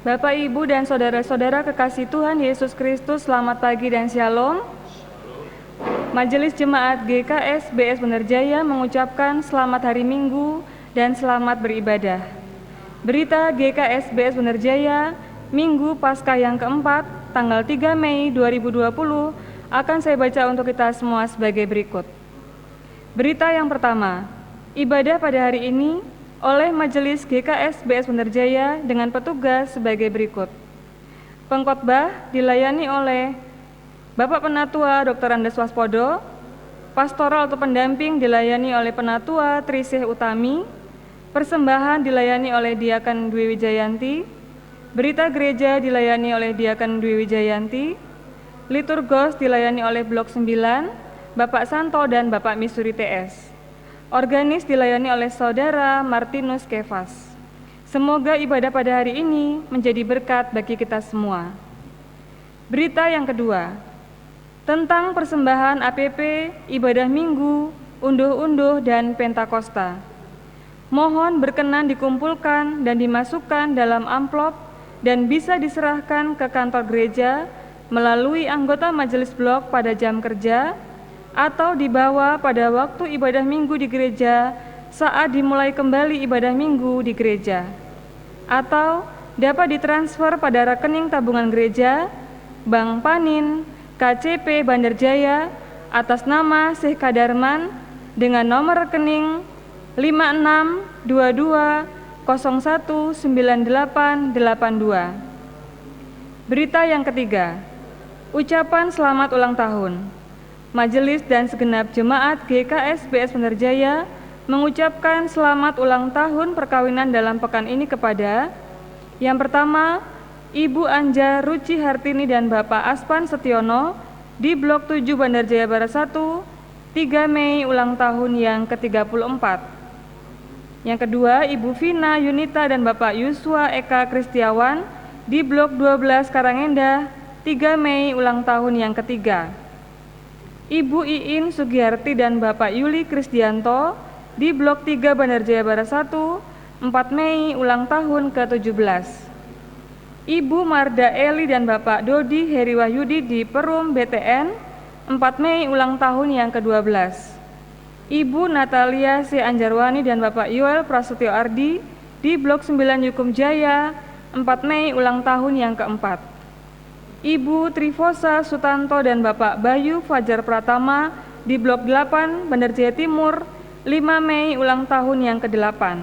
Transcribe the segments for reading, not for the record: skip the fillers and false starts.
Bapak, Ibu, dan saudara-saudara kekasih Tuhan Yesus Kristus, selamat pagi dan shalom. Majelis Jemaat GKS BS Benerjaya mengucapkan selamat hari Minggu dan selamat beribadah. Berita GKS BS Benerjaya, Minggu Paskah yang keempat, tanggal 3 Mei 2020, akan saya baca untuk kita semua sebagai berikut. Berita yang pertama, ibadah pada hari ini oleh Majelis GKS BS Benerjaya dengan petugas sebagai berikut. Pengkhotbah dilayani oleh Bapak Penatua Dr. Andes Waspodo, pastoral atau pendamping dilayani oleh Penatua Trisih Utami, persembahan dilayani oleh Diaken Dwi Wijayanti, berita gereja dilayani oleh Diaken Dwi Wijayanti, liturgos dilayani oleh Blok 9, Bapak Santo dan Bapak Misuri TS. Organis dilayani oleh Saudara Martinus Kefas. Semoga ibadah pada hari ini menjadi berkat bagi kita semua. Berita yang kedua, tentang persembahan APP, ibadah minggu, unduh-unduh, dan Pentakosta. Mohon berkenan dikumpulkan dan dimasukkan dalam amplop dan bisa diserahkan ke kantor gereja melalui anggota majelis blok pada jam kerja atau dibawa pada waktu ibadah minggu di gereja saat dimulai kembali ibadah minggu di gereja, atau dapat ditransfer pada rekening tabungan gereja, Bank Panin, KCP Bandarjaya atas nama Syekh Kadarman dengan nomor rekening 5622019882. Berita yang ketiga, ucapan selamat ulang tahun. Majelis dan segenap jemaat GKS BS Benerjaya mengucapkan selamat ulang tahun perkawinan dalam pekan ini kepada yang pertama, Ibu Anja Ruci Hartini dan Bapak Aspan Setiono di Blok 7 Bandarjaya Barat 1, 3 Mei ulang tahun yang ke-34. Yang kedua, Ibu Vina Yunita dan Bapak Yusua Eka Kristiawan di Blok 12 Karangendah, 3 Mei ulang tahun yang ketiga. Ibu Iin Sugiarti dan Bapak Yuli Krisdianto di Blok 3 Bandarjaya Barat 1, 4 Mei ulang tahun ke-17. Ibu Marda Eli dan Bapak Dodi Heri Wahyudi di Perum BTN, 4 Mei ulang tahun yang ke-12. Ibu Natalia C. Anjarwani dan Bapak Yoel Prasetyo Ardi di Blok 9 Yukum Jaya, 4 Mei ulang tahun yang keempat. Ibu Trifosa Sutanto dan Bapak Bayu Fajar Pratama di Blok 8 Bandarjaya Timur, 5 Mei ulang tahun yang ke-8.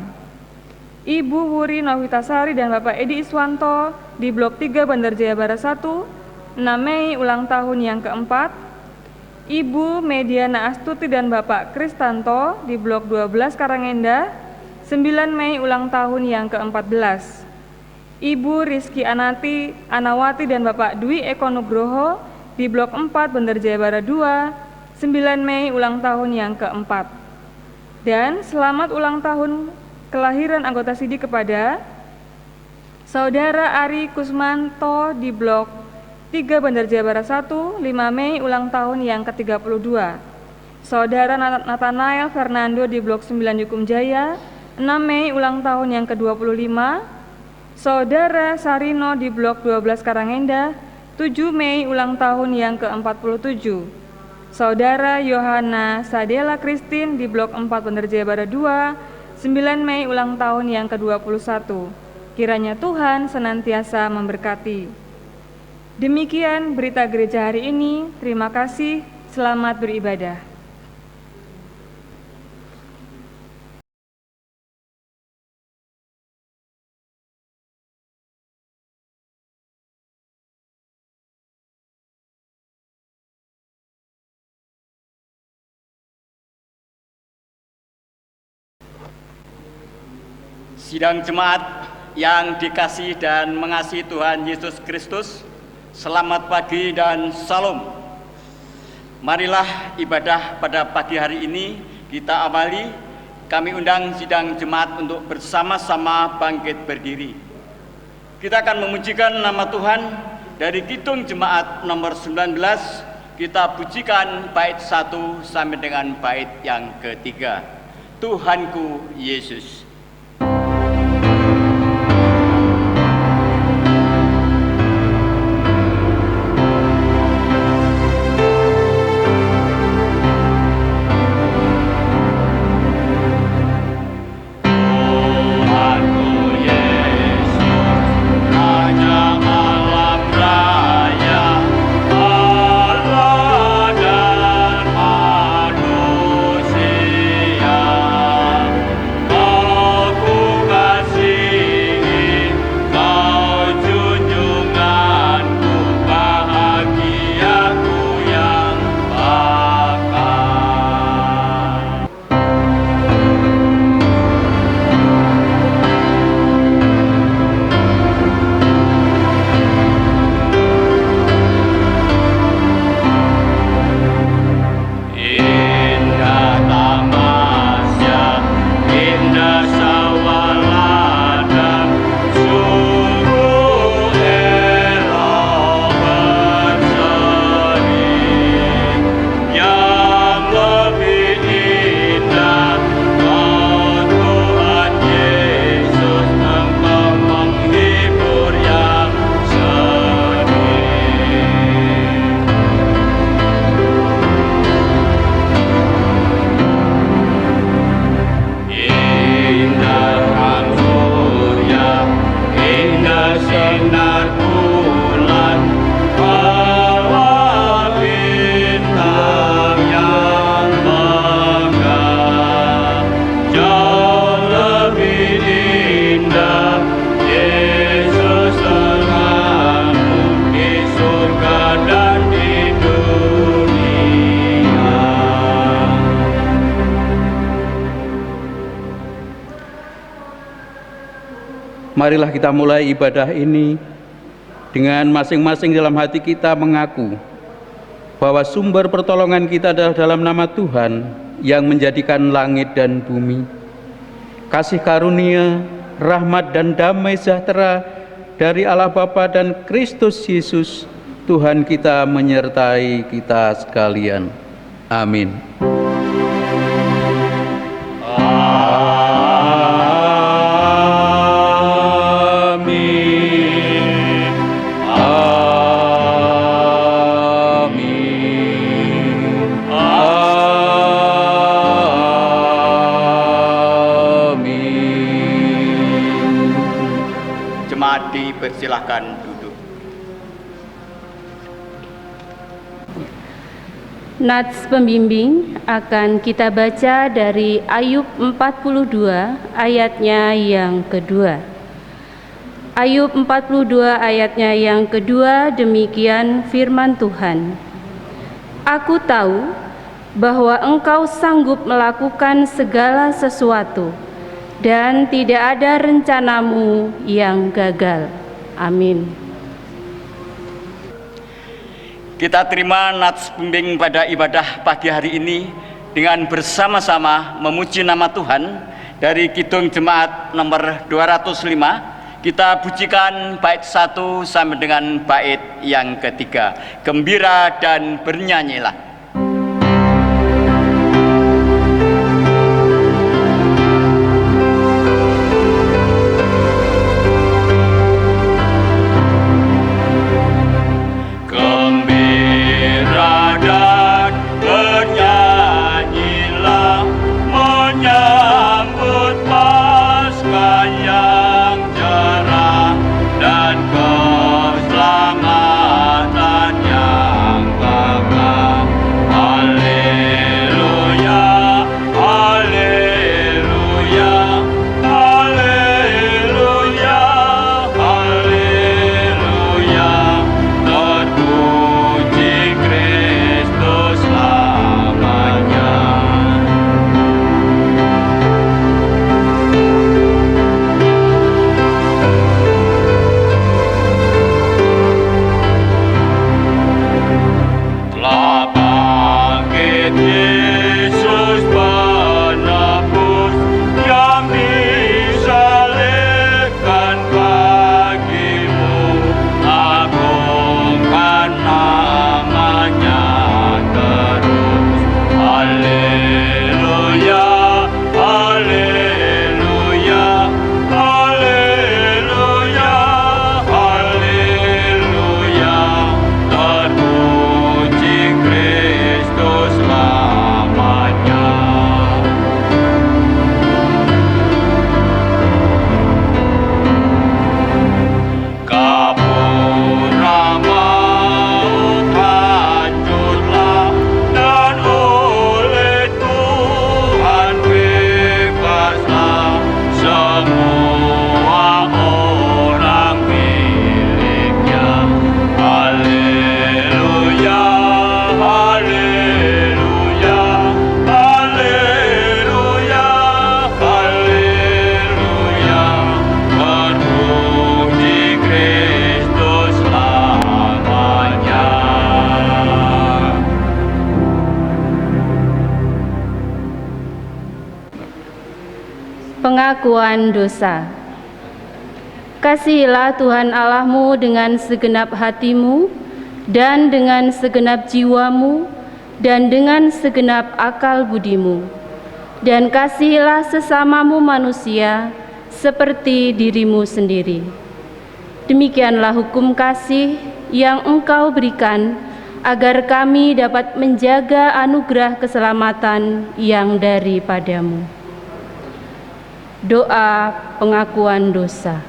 Ibu Wuri Novitasari dan Bapak Edi Iswanto di Blok 3 Bandarjaya Barat 1, 6 Mei ulang tahun yang keempat. Ibu Mediana Astuti dan Bapak Kristanto di Blok 12 Karangendah, 9 Mei ulang tahun yang ke-14. Ibu Rizky Anawati dan Bapak Dwi Eko Nugroho di Blok 4 Bandarjaya Barat 2, 9 Mei ulang tahun yang keempat. Dan selamat ulang tahun kelahiran anggota SIDI kepada Saudara Ari Kusmanto di Blok 3 Bandarjaya Barat 1, 5 Mei ulang tahun yang ke-32. Saudara Nathanael Fernando di Blok 9 Yukum Jaya, 6 Mei ulang tahun yang ke-25. Saudara Sarino di Blok 12 Karangendah, 7 Mei ulang tahun yang ke-47. Saudara Yohana Sadela Kristin di Blok 4 Bandarjaya Barat 2, 9 Mei ulang tahun yang ke-21. Kiranya Tuhan senantiasa memberkati. Demikian berita gereja hari ini. Terima kasih. Selamat beribadah. Sidang jemaat yang dikasihi dan mengasihi Tuhan Yesus Kristus, selamat pagi dan salam. Marilah ibadah pada pagi hari ini kita awali. Kami undang sidang jemaat untuk bersama-sama bangkit berdiri. Kita akan memujikan nama Tuhan dari Kidung Jemaat nomor 19. Kita pujikan bait 1 sampai dengan bait yang ketiga. Tuhanku Yesus. marilah kita mulai ibadah ini dengan masing-masing dalam hati kita mengaku bahwa sumber pertolongan kita adalah dalam nama Tuhan yang menjadikan langit dan bumi. Kasih karunia, rahmat dan damai sejahtera dari Allah Bapa dan Kristus Yesus Tuhan kita menyertai kita sekalian. Amin. Silakan duduk. Nats pembimbing akan kita baca dari Ayub 42 ayatnya yang kedua. Ayub 42 ayatnya yang kedua, demikian firman Tuhan. Aku tahu bahwa Engkau sanggup melakukan segala sesuatu, dan tidak ada rencanamu yang gagal. Amin. Kita terima nats pembimbing pada ibadah pagi hari ini dengan bersama-sama memuji nama Tuhan dari Kidung Jemaat nomor 205. Kita pujikan bait 1 sampai dengan bait yang ketiga. Gembira dan bernyanyilah. Pengakuan dosa. Kasihilah Tuhan Allahmu dengan segenap hatimu, dan dengan segenap jiwamu, dan dengan segenap akal budimu. Dan kasihilah sesamamu manusia seperti dirimu sendiri. Demikianlah hukum kasih yang Engkau berikan, agar kami dapat menjaga anugerah keselamatan yang daripadamu. Doa pengakuan dosa.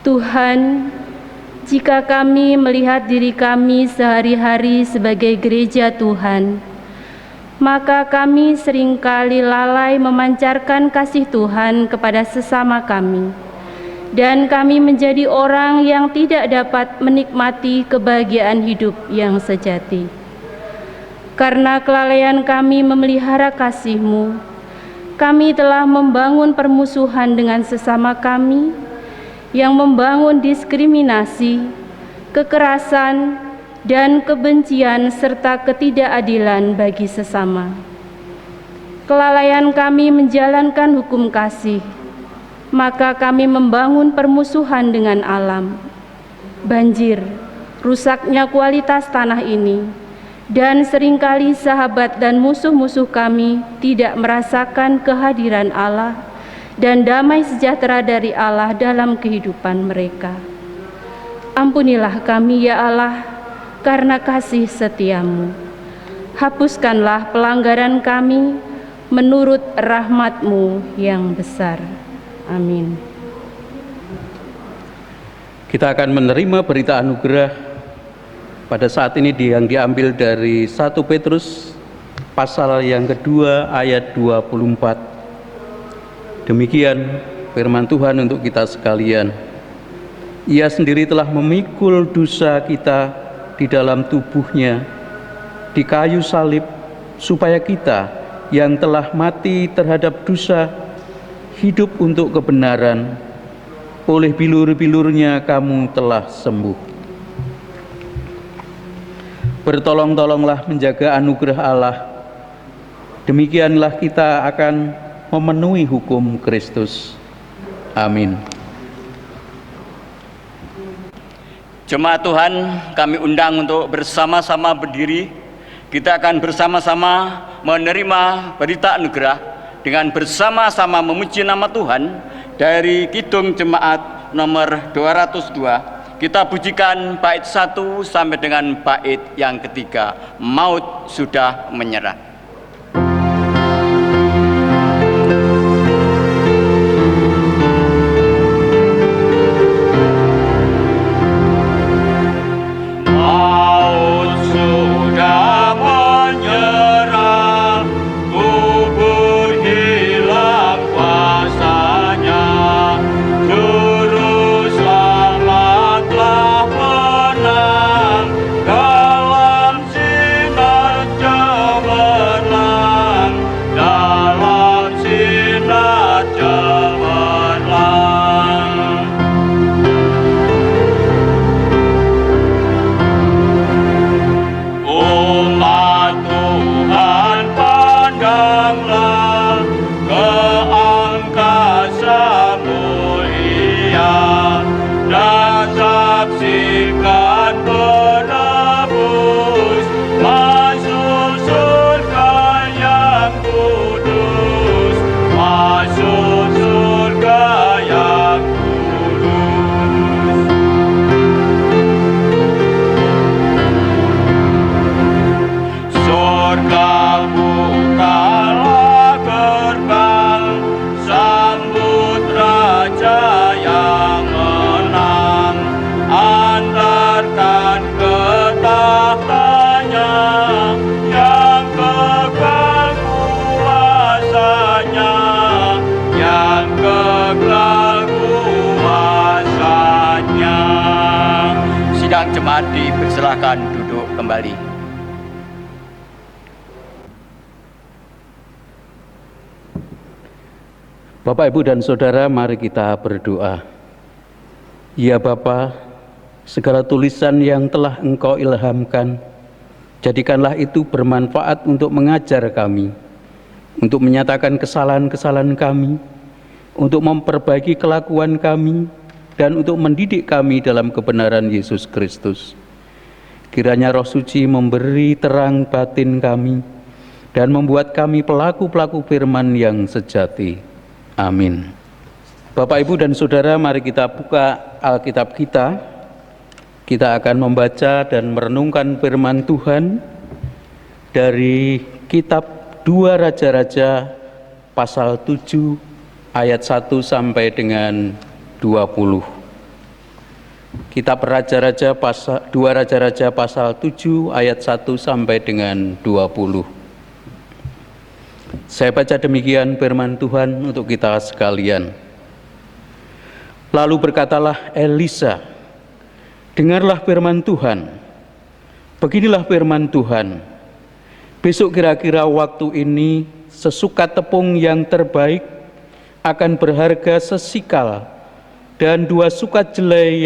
Tuhan, jika kami melihat diri kami sehari-hari sebagai gereja Tuhan, maka kami seringkali lalai memancarkan kasih Tuhan kepada sesama kami, dan kami menjadi orang yang tidak dapat menikmati kebahagiaan hidup yang sejati. Karena kelalaian kami memelihara kasih-Mu, kami telah membangun permusuhan dengan sesama kami, yang membangun diskriminasi, kekerasan, dan kebencian serta ketidakadilan bagi sesama. Kelalaian kami menjalankan hukum kasih, maka kami membangun permusuhan dengan alam. Banjir, rusaknya kualitas tanah ini, dan seringkali sahabat dan musuh-musuh kami tidak merasakan kehadiran Allah dan damai sejahtera dari Allah dalam kehidupan mereka. Ampunilah kami ya Allah, karena kasih setiamu. Hapuskanlah pelanggaran kami menurut rahmat-Mu yang besar. Amin. Kita akan menerima berita anugerah pada saat ini yang diambil dari 1 Petrus pasal yang kedua ayat 24. Demikian firman Tuhan untuk kita sekalian. Ia sendiri telah memikul dosa kita di dalam tubuhnya di kayu salib, supaya kita yang telah mati terhadap dosa hidup untuk kebenaran. Oleh bilur-bilurnya kamu telah sembuh. Bertolong-tolonglah menjaga anugerah Allah. Demikianlah kita akan memenuhi hukum Kristus. Amin. Jemaat Tuhan, kami undang untuk bersama-sama berdiri. Kita akan bersama-sama menerima berita anugerah dengan bersama-sama memuji nama Tuhan dari Kidung Jemaat nomor 202. Kita pujikan bait 1 sampai dengan bait yang ketiga, Maut Sudah Menyerah. Jemaat dipersilahkan duduk kembali. Bapak, Ibu, dan Saudara, mari kita berdoa. Ya Bapa, segala tulisan yang telah Engkau ilhamkan, jadikanlah itu bermanfaat untuk mengajar kami, untuk menyatakan kesalahan-kesalahan kami, untuk memperbaiki kelakuan kami, dan untuk mendidik kami dalam kebenaran Yesus Kristus. Kiranya Roh Suci memberi terang batin kami dan membuat kami pelaku-pelaku firman yang sejati. Amin. Bapak, Ibu, dan Saudara, mari kita buka Alkitab kita. Kita akan membaca dan merenungkan firman Tuhan dari kitab 2 Raja-Raja pasal 7 ayat 1 sampai dengan 20. Kitab Raja-Raja pasal 2 Raja-Raja pasal 7 ayat 1 sampai dengan 20. Saya baca demikian firman Tuhan untuk kita sekalian. Lalu berkatalah Elisa, dengarlah firman Tuhan. Beginilah firman Tuhan. Besok kira-kira waktu ini sesukat tepung yang terbaik akan berharga sesikal, dan dua sukat jelai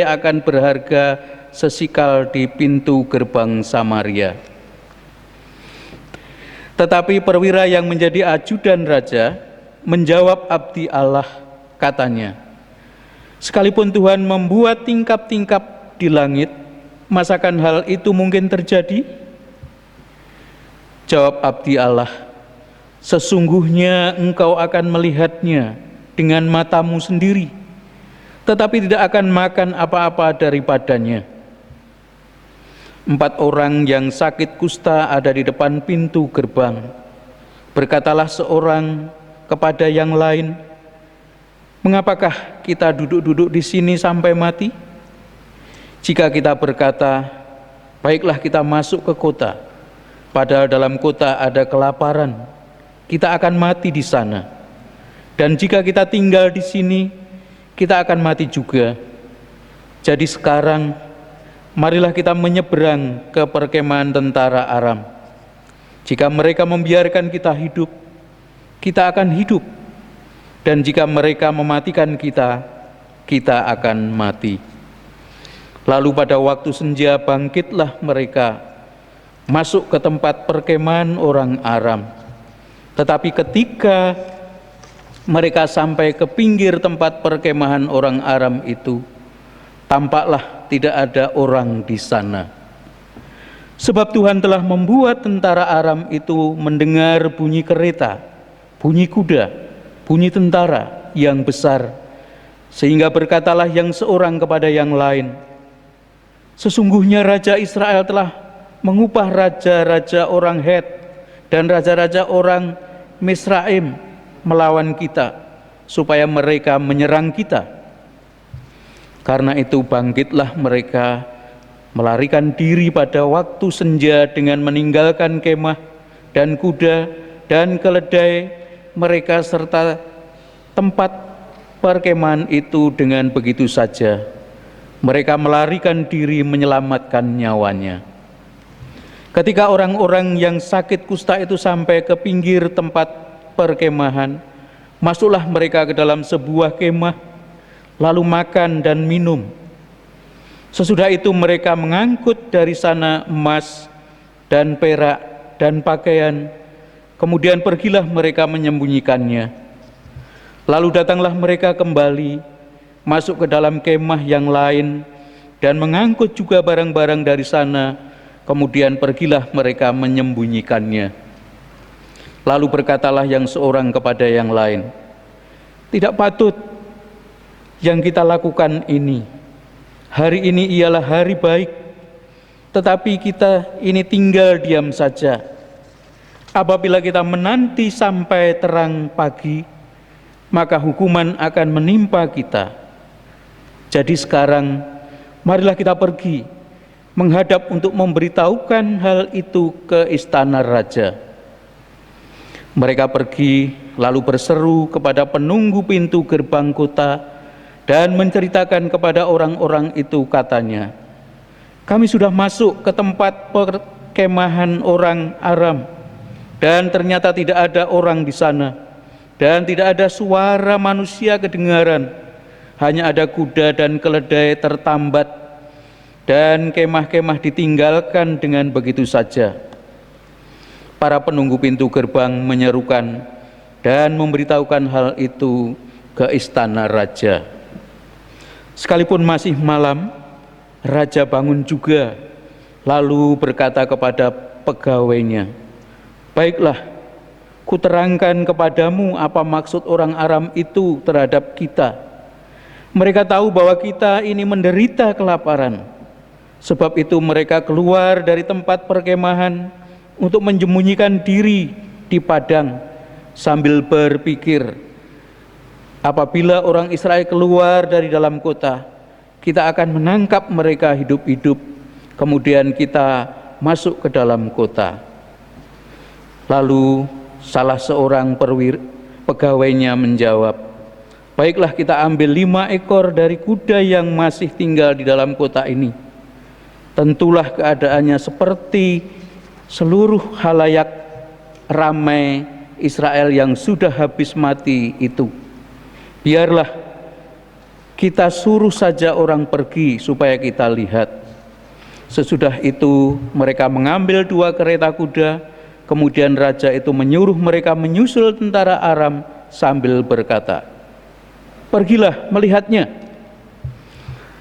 akan berharga sesikal di pintu gerbang Samaria. Tetapi perwira yang menjadi ajudan raja menjawab abdi Allah, katanya, sekalipun Tuhan membuat tingkap-tingkap di langit, masakan hal itu mungkin terjadi? Jawab abdi Allah, sesungguhnya engkau akan melihatnya dengan matamu sendiri, tetapi tidak akan makan apa-apa daripadanya. 4 orang yang sakit kusta ada di depan pintu gerbang. Berkatalah seorang kepada yang lain, mengapakah kita duduk-duduk di sini sampai mati? Jika kita berkata, baiklah kita masuk ke kota, padahal dalam kota ada kelaparan, kita akan mati di sana. Dan jika kita tinggal di sini, kita akan mati juga. Jadi sekarang, marilah kita menyeberang ke perkemahan tentara Aram. Jika mereka membiarkan kita hidup, kita akan hidup. Dan jika mereka mematikan kita, kita akan mati. Lalu pada waktu senja bangkitlah mereka, masuk ke tempat perkemahan orang Aram. Tetapi ketika mereka sampai ke pinggir tempat perkemahan orang Aram itu, tampaklah tidak ada orang di sana. Sebab Tuhan telah membuat tentara Aram itu mendengar bunyi kereta, bunyi kuda, bunyi tentara yang besar, sehingga berkatalah yang seorang kepada yang lain, sesungguhnya Raja Israel telah mengupah raja-raja orang Het dan raja-raja orang Misraim melawan kita, supaya mereka menyerang kita. Karena itu bangkitlah mereka, melarikan diri pada waktu senja dengan meninggalkan kemah dan kuda dan keledai mereka serta tempat perkemahan itu dengan begitu saja. Mereka melarikan diri menyelamatkan nyawanya. Ketika orang-orang yang sakit kusta itu sampai ke pinggir tempat perkemahan, masuklah mereka ke dalam sebuah kemah, lalu makan dan minum. Sesudah itu mereka mengangkut dari sana emas dan perak dan pakaian, kemudian pergilah mereka menyembunyikannya. Lalu datanglah mereka kembali, masuk ke dalam kemah yang lain, dan mengangkut juga barang-barang dari sana, kemudian pergilah mereka menyembunyikannya. Lalu berkatalah yang seorang kepada yang lain, tidak patut yang kita lakukan ini. Hari ini ialah hari baik, tetapi kita ini tinggal diam saja. Apabila kita menanti sampai terang pagi, maka hukuman akan menimpa kita. Jadi sekarang, marilah kita pergi, menghadap untuk memberitahukan hal itu ke istana raja. Mereka pergi, lalu berseru kepada penunggu pintu gerbang kota, dan menceritakan kepada orang-orang itu, katanya, kami sudah masuk ke tempat perkemahan orang Aram, dan ternyata tidak ada orang di sana, dan tidak ada suara manusia kedengaran, hanya ada kuda dan keledai tertambat, dan kemah-kemah ditinggalkan dengan begitu saja. Para penunggu pintu gerbang menyerukan dan memberitahukan hal itu ke istana raja. Sekalipun masih malam, raja bangun juga, lalu berkata kepada pegawainya, baiklah, kuterangkan kepadamu apa maksud orang Aram itu terhadap kita. Mereka tahu bahwa kita ini menderita kelaparan. Sebab itu mereka keluar dari tempat perkemahan untuk menyembunyikan diri di padang, sambil berpikir, apabila orang Israel keluar dari dalam kota, kita akan menangkap mereka hidup-hidup, kemudian kita masuk ke dalam kota. Lalu salah seorang pegawainya menjawab, baiklah, kita ambil 5 ekor dari kuda yang masih tinggal di dalam kota ini. Tentulah keadaannya seperti seluruh halayak ramai Israel yang sudah habis mati itu. Biarlah kita suruh saja orang pergi supaya kita lihat. Sesudah itu mereka mengambil 2 kereta kuda, kemudian raja itu menyuruh mereka menyusul tentara Aram sambil berkata, "Pergilah melihatnya."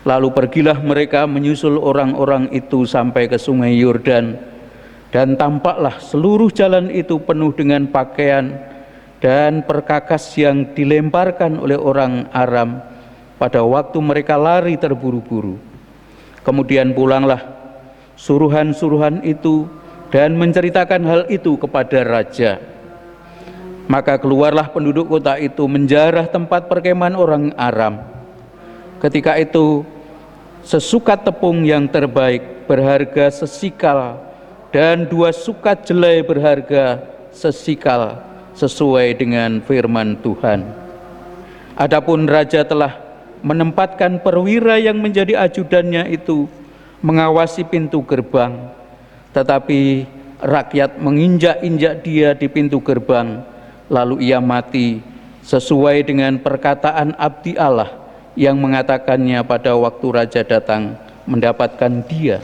Lalu pergilah mereka menyusul orang-orang itu sampai ke sungai Yordan, dan tampaklah seluruh jalan itu penuh dengan pakaian dan perkakas yang dilemparkan oleh orang Aram pada waktu mereka lari terburu-buru. Kemudian pulanglah suruhan-suruhan itu dan menceritakan hal itu kepada raja. Maka keluarlah penduduk kota itu menjarah tempat perkemahan orang Aram. Ketika itu sesukat tepung yang terbaik berharga sesikal dan 2 sukat jelai berharga sesikal, sesuai dengan firman Tuhan. Adapun raja telah menempatkan perwira yang menjadi ajudannya itu mengawasi pintu gerbang, tetapi rakyat menginjak-injak dia di pintu gerbang, lalu ia mati sesuai dengan perkataan abdi Allah yang mengatakannya pada waktu raja datang mendapatkan dia.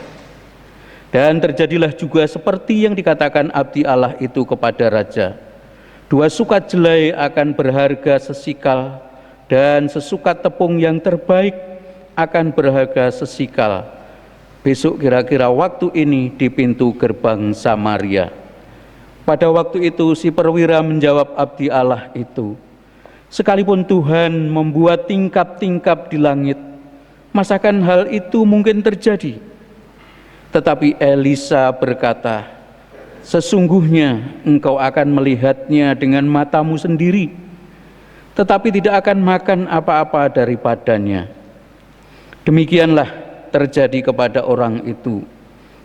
Dan terjadilah juga seperti yang dikatakan abdi Allah itu kepada raja. 2 sukat jelai akan berharga sesikal, dan sesukat tepung yang terbaik akan berharga sesikal. Besok kira-kira waktu ini di pintu gerbang Samaria. Pada waktu itu si perwira menjawab abdi Allah itu, "Sekalipun Tuhan membuat tingkap-tingkap di langit, masakan hal itu mungkin terjadi?" Tetapi Elisa berkata, "Sesungguhnya engkau akan melihatnya dengan matamu sendiri, tetapi tidak akan makan apa-apa daripadanya." Demikianlah terjadi kepada orang itu.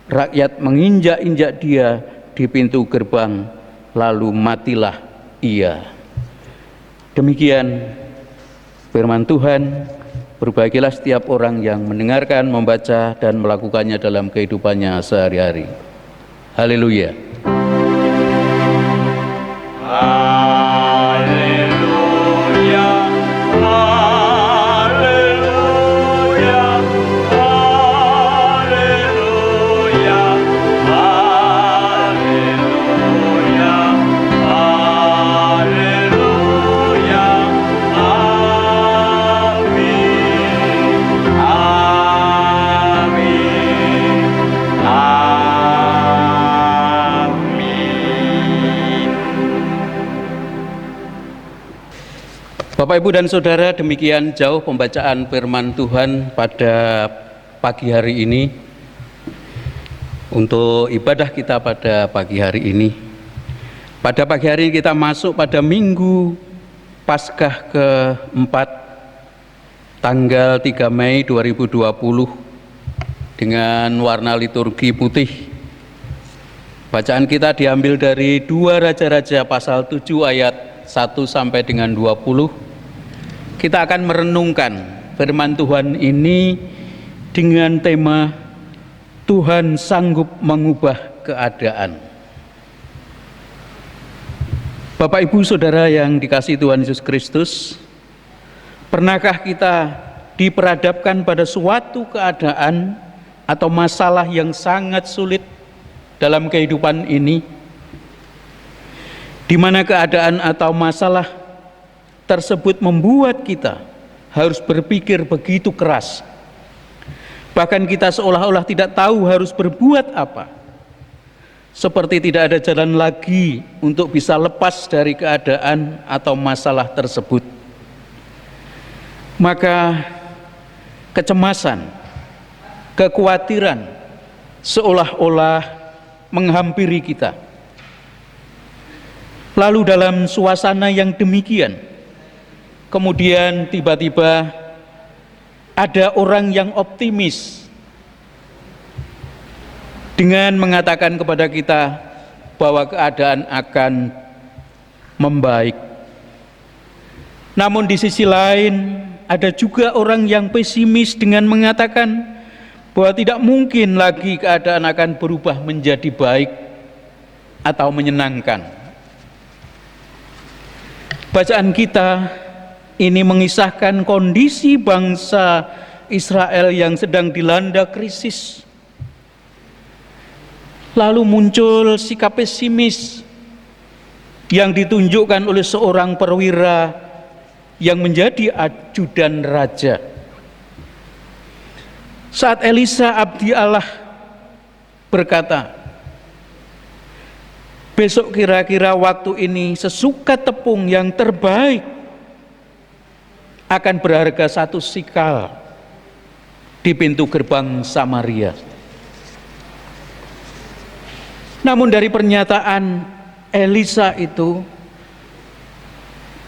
Rakyat menginjak-injak dia di pintu gerbang, lalu matilah ia. Demikian firman Tuhan. Berbahagialah setiap orang yang mendengarkan, membaca, dan melakukannya dalam kehidupannya sehari-hari. Haleluya. Haleluya, haleluya, haleluya, haleluya, haleluya, amin, amin, amin. Bapak, Ibu, dan Saudara, demikian jauh pembacaan firman Tuhan pada pagi hari ini. Untuk ibadah kita pada pagi hari ini. Pada pagi hari ini kita masuk pada Minggu Paskah ke-4, tanggal 3 Mei 2020, dengan warna liturgi putih. Bacaan kita diambil dari 2 Raja-Raja pasal 7 ayat 1 sampai dengan 20. Kita akan merenungkan firman Tuhan ini dengan tema Tuhan sanggup mengubah keadaan. Bapak, Ibu, Saudara yang dikasihi Tuhan Yesus Kristus, pernahkah kita diperhadapkan pada suatu keadaan atau masalah yang sangat sulit dalam kehidupan ini, di mana keadaan atau masalah tersebut membuat kita harus berpikir begitu keras. Bahkan kita seolah-olah tidak tahu harus berbuat apa. Seperti tidak ada jalan lagi untuk bisa lepas dari keadaan atau masalah tersebut. Maka kecemasan, kekhawatiran seolah-olah menghampiri kita. Lalu dalam suasana yang demikian, kemudian tiba-tiba ada orang yang optimis dengan mengatakan kepada kita bahwa keadaan akan membaik. Namun di sisi lain ada juga orang yang pesimis dengan mengatakan bahwa tidak mungkin lagi keadaan akan berubah menjadi baik atau menyenangkan. Bacaan kita ini mengisahkan kondisi bangsa Israel yang sedang dilanda krisis. Lalu muncul sikap pesimis yang ditunjukkan oleh seorang perwira yang menjadi ajudan raja. Saat Elisa abdi Allah berkata, besok kira-kira waktu ini sesuka tepung yang terbaik akan berharga 1 sikal di pintu gerbang Samaria. Namun dari pernyataan Elisa itu,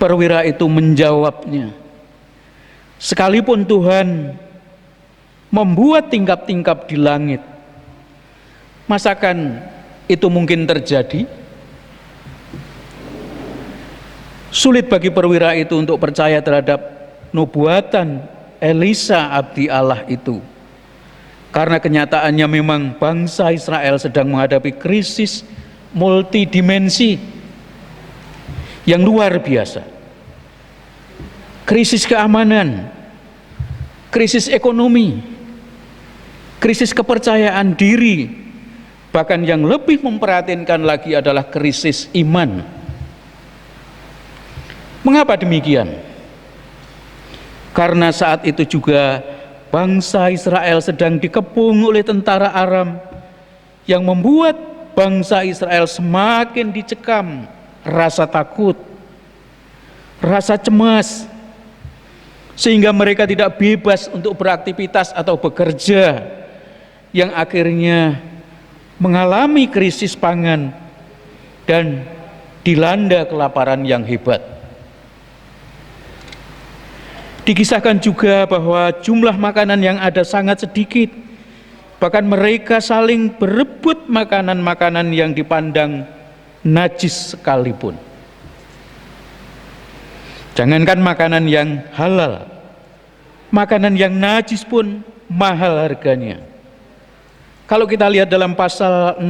perwira itu menjawabnya, sekalipun Tuhan membuat tingkap-tingkap di langit, masakan itu mungkin terjadi? Sulit bagi perwira itu untuk percaya terhadap nubuatan Elisa abdi Allah itu, karena kenyataannya memang bangsa Israel sedang menghadapi krisis multidimensi yang luar biasa. Krisis keamanan, krisis ekonomi, krisis kepercayaan diri, bahkan yang lebih memprihatinkan lagi adalah krisis iman. Mengapa demikian? Karena saat itu juga bangsa Israel sedang dikepung oleh tentara Aram yang membuat bangsa Israel semakin dicekam rasa takut, rasa cemas, sehingga mereka tidak bebas untuk beraktivitas atau bekerja, yang akhirnya mengalami krisis pangan dan dilanda kelaparan yang hebat. Dikisahkan juga bahwa jumlah makanan yang ada sangat sedikit, bahkan mereka saling berebut makanan-makanan yang dipandang najis sekalipun. Jangankan makanan yang halal, makanan yang najis pun mahal harganya. Kalau kita lihat dalam pasal 6,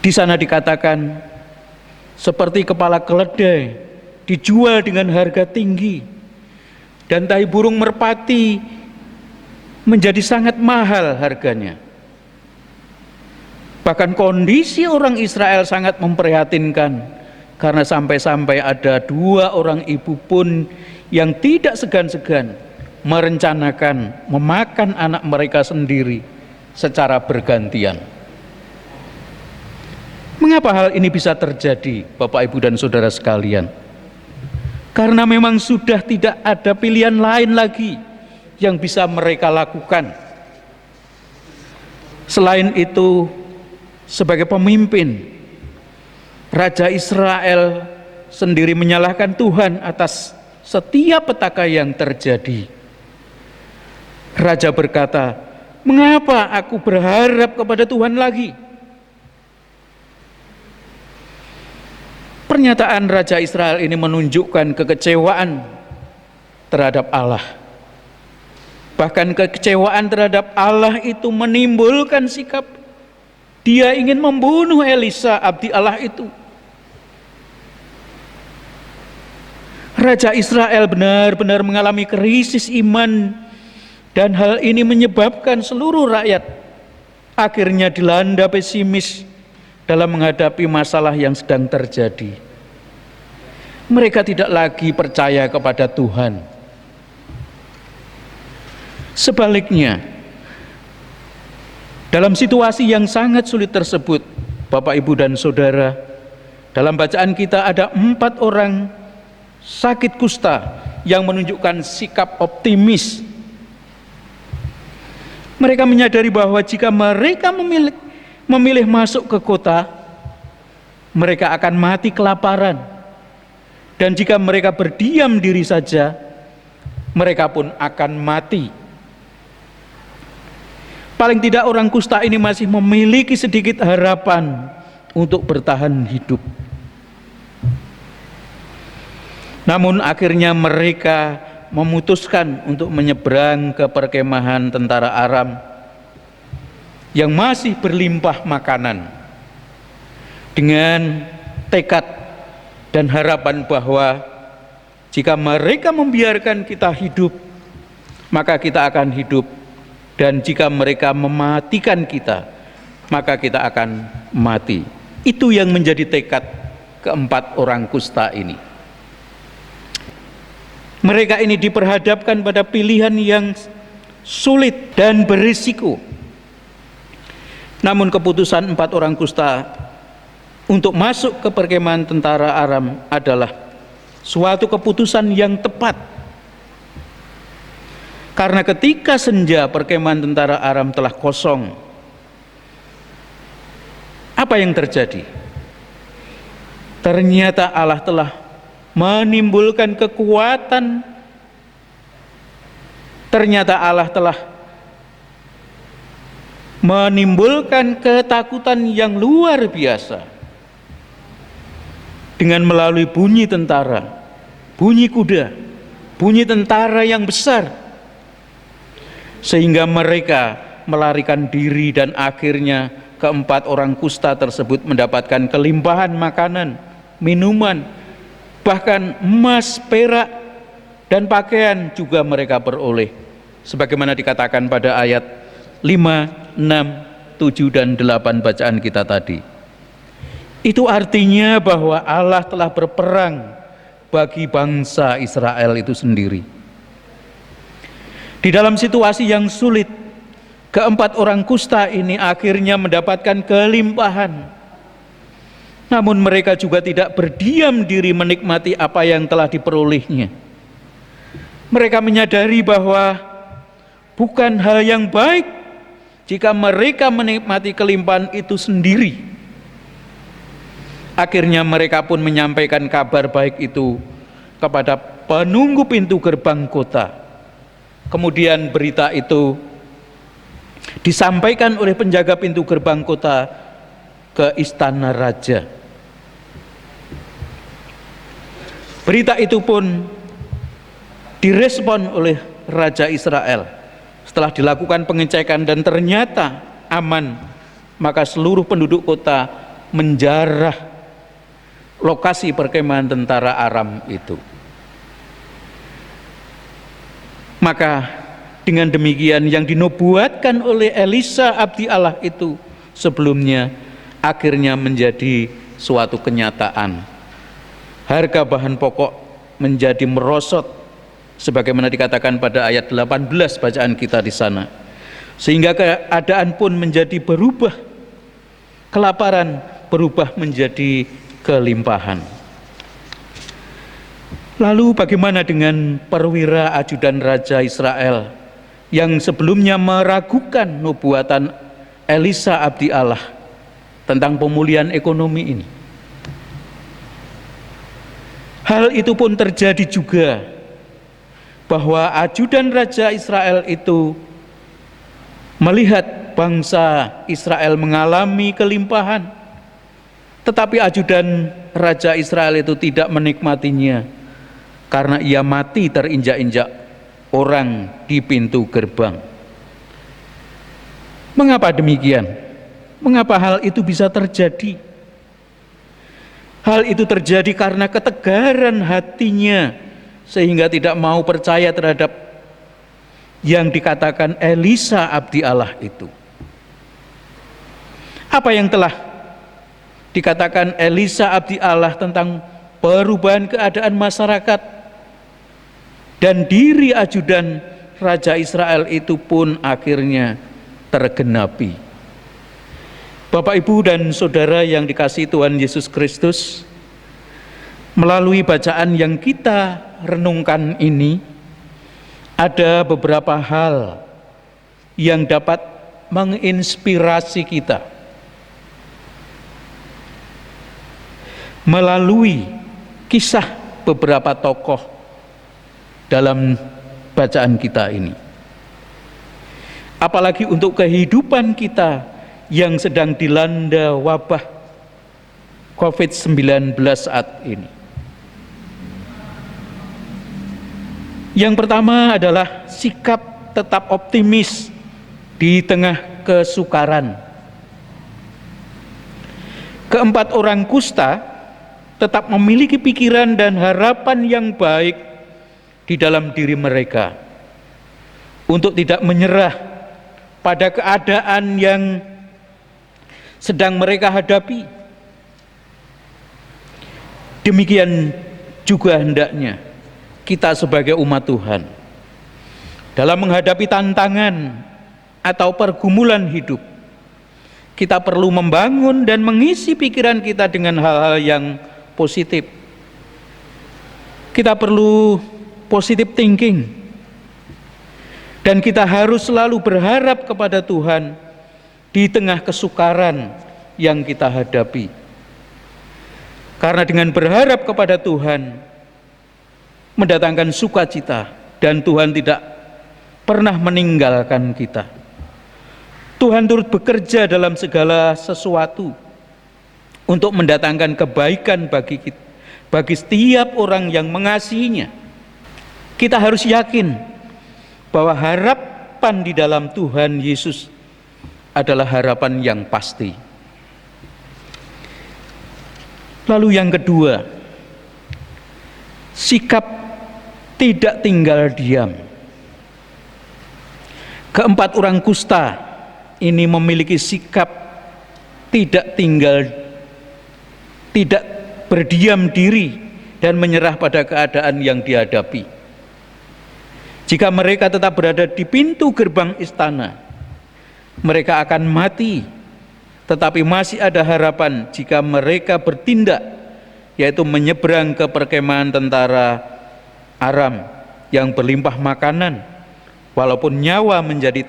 di sana dikatakan seperti kepala keledai dijual dengan harga tinggi, dan tai burung merpati menjadi sangat mahal harganya. Bahkan kondisi orang Israel sangat memprihatinkan, karena sampai-sampai ada 2 orang ibu pun yang tidak segan-segan merencanakan memakan anak mereka sendiri secara bergantian. Mengapa hal ini bisa terjadi, Bapak, Ibu, dan saudara sekalian? Karena memang sudah tidak ada pilihan lain lagi yang bisa mereka lakukan. Selain itu, sebagai pemimpin, Raja Israel sendiri menyalahkan Tuhan atas setiap petaka yang terjadi. Raja berkata, "Mengapa aku berharap kepada Tuhan lagi?" Pernyataan Raja Israel ini menunjukkan kekecewaan terhadap Allah. Bahkan kekecewaan terhadap Allah itu menimbulkan sikap dia ingin membunuh Elisa abdi Allah itu. Raja Israel benar-benar mengalami krisis iman, dan hal ini menyebabkan seluruh rakyat akhirnya dilanda pesimis dalam menghadapi masalah yang sedang terjadi. Mereka tidak lagi percaya kepada Tuhan. Sebaliknya, dalam situasi yang sangat sulit tersebut, Bapak, Ibu, dan Saudara, dalam bacaan kita ada 4 orang sakit kusta yang menunjukkan sikap optimis. Mereka menyadari bahwa jika mereka memilih masuk ke kota, mereka akan mati kelaparan, dan jika mereka berdiam diri saja, mereka pun akan mati. Paling tidak orang kusta ini masih memiliki sedikit harapan untuk bertahan hidup. Namun akhirnya mereka memutuskan untuk menyeberang ke perkemahan tentara Aram. yang masih berlimpah makanan, dengan tekad dan harapan bahwa jika mereka membiarkan kita hidup, maka kita akan hidup, dan jika mereka mematikan kita, maka kita akan mati. Itu yang menjadi tekad keempat orang kusta ini. Mereka ini diperhadapkan pada pilihan yang sulit dan berisiko. Namun keputusan empat orang kusta untuk masuk ke perkemahan tentara Aram adalah suatu keputusan yang tepat. Karena ketika senja perkemahan tentara Aram telah kosong, apa yang terjadi? Ternyata Allah telah menimbulkan kekuatan. Ternyata Allah telah menimbulkan ketakutan yang luar biasa dengan melalui bunyi tentara, bunyi kuda, bunyi tentara yang besar, sehingga mereka melarikan diri dan akhirnya keempat orang kusta tersebut mendapatkan kelimpahan makanan, minuman, bahkan emas, perak, dan pakaian juga mereka peroleh, sebagaimana dikatakan pada ayat 5, 6, 7, dan 8 bacaan kita tadi. Itu artinya bahwa Allah telah berperang bagi bangsa Israel itu sendiri. Di dalam situasi yang sulit, keempat orang kusta ini akhirnya mendapatkan kelimpahan. Namun mereka juga tidak berdiam diri menikmati apa yang telah diperolehnya. Mereka menyadari bahwa bukan hal yang baik jika mereka menikmati kelimpahan itu sendiri. Akhirnya mereka pun menyampaikan kabar baik itu kepada penunggu pintu gerbang kota. Kemudian berita itu disampaikan oleh penjaga pintu gerbang kota ke istana raja. Berita itu pun direspon oleh Raja Israel. Setelah dilakukan pengecekan dan ternyata aman, maka seluruh penduduk kota menjarah lokasi perkemahan tentara Aram itu. Maka dengan demikian yang dinubuatkan oleh Elisa abdi Allah itu sebelumnya akhirnya menjadi suatu kenyataan. Harga bahan pokok menjadi merosot sebagaimana dikatakan pada ayat 18 bacaan kita di sana. Sehingga keadaan pun menjadi berubah. Kelaparan berubah menjadi kelimpahan. Lalu bagaimana dengan perwira ajudan Raja Israel yang sebelumnya meragukan nubuatan Elisa abdi Allah tentang pemulihan ekonomi ini? Hal itu pun terjadi juga, bahwa ajudan Raja Israel itu melihat bangsa Israel mengalami kelimpahan, tetapi ajudan Raja Israel itu tidak menikmatinya karena ia mati terinjak-injak orang di pintu gerbang. Mengapa demikian? Mengapa hal itu bisa terjadi? Hal itu terjadi karena ketegaran hatinya, sehingga tidak mau percaya terhadap yang dikatakan Elisa abdi Allah itu. Apa yang telah dikatakan Elisa abdi Allah tentang perubahan keadaan masyarakat dan diri ajudan Raja Israel itu pun akhirnya tergenapi. Bapak, Ibu, dan Saudara yang dikasihi Tuhan Yesus Kristus, melalui bacaan yang kita renungkan ini, ada beberapa hal yang dapat menginspirasi kita melalui kisah beberapa tokoh dalam bacaan kita ini. Apalagi untuk kehidupan kita yang sedang dilanda wabah COVID-19 saat ini. Yang pertama adalah sikap tetap optimis di tengah kesukaran. Keempat orang kusta tetap memiliki pikiran dan harapan yang baik di dalam diri mereka untuk tidak menyerah pada keadaan yang sedang mereka hadapi. Demikian juga hendaknya kita sebagai umat Tuhan dalam menghadapi tantangan atau pergumulan hidup. Kita perlu membangun dan mengisi pikiran kita dengan hal-hal yang positif. Kita perlu positive thinking, dan kita harus selalu berharap kepada Tuhan di tengah kesukaran yang kita hadapi. Karena dengan berharap kepada Tuhan mendatangkan sukacita, dan Tuhan tidak pernah meninggalkan kita. Tuhan turut bekerja dalam segala sesuatu untuk mendatangkan kebaikan bagi setiap orang yang mengasihinya. Kita harus yakin bahwa harapan di dalam Tuhan Yesus adalah harapan yang pasti. Lalu yang kedua, sikap tidak tinggal diam. Keempat orang kusta ini memiliki sikap tidak berdiam diri dan menyerah pada keadaan yang dihadapi. Jika mereka tetap berada di pintu gerbang istana, mereka akan mati. Tetapi masih ada harapan jika mereka bertindak, yaitu menyeberang ke perkemahan tentara Aram yang berlimpah makanan, walaupun nyawa menjadi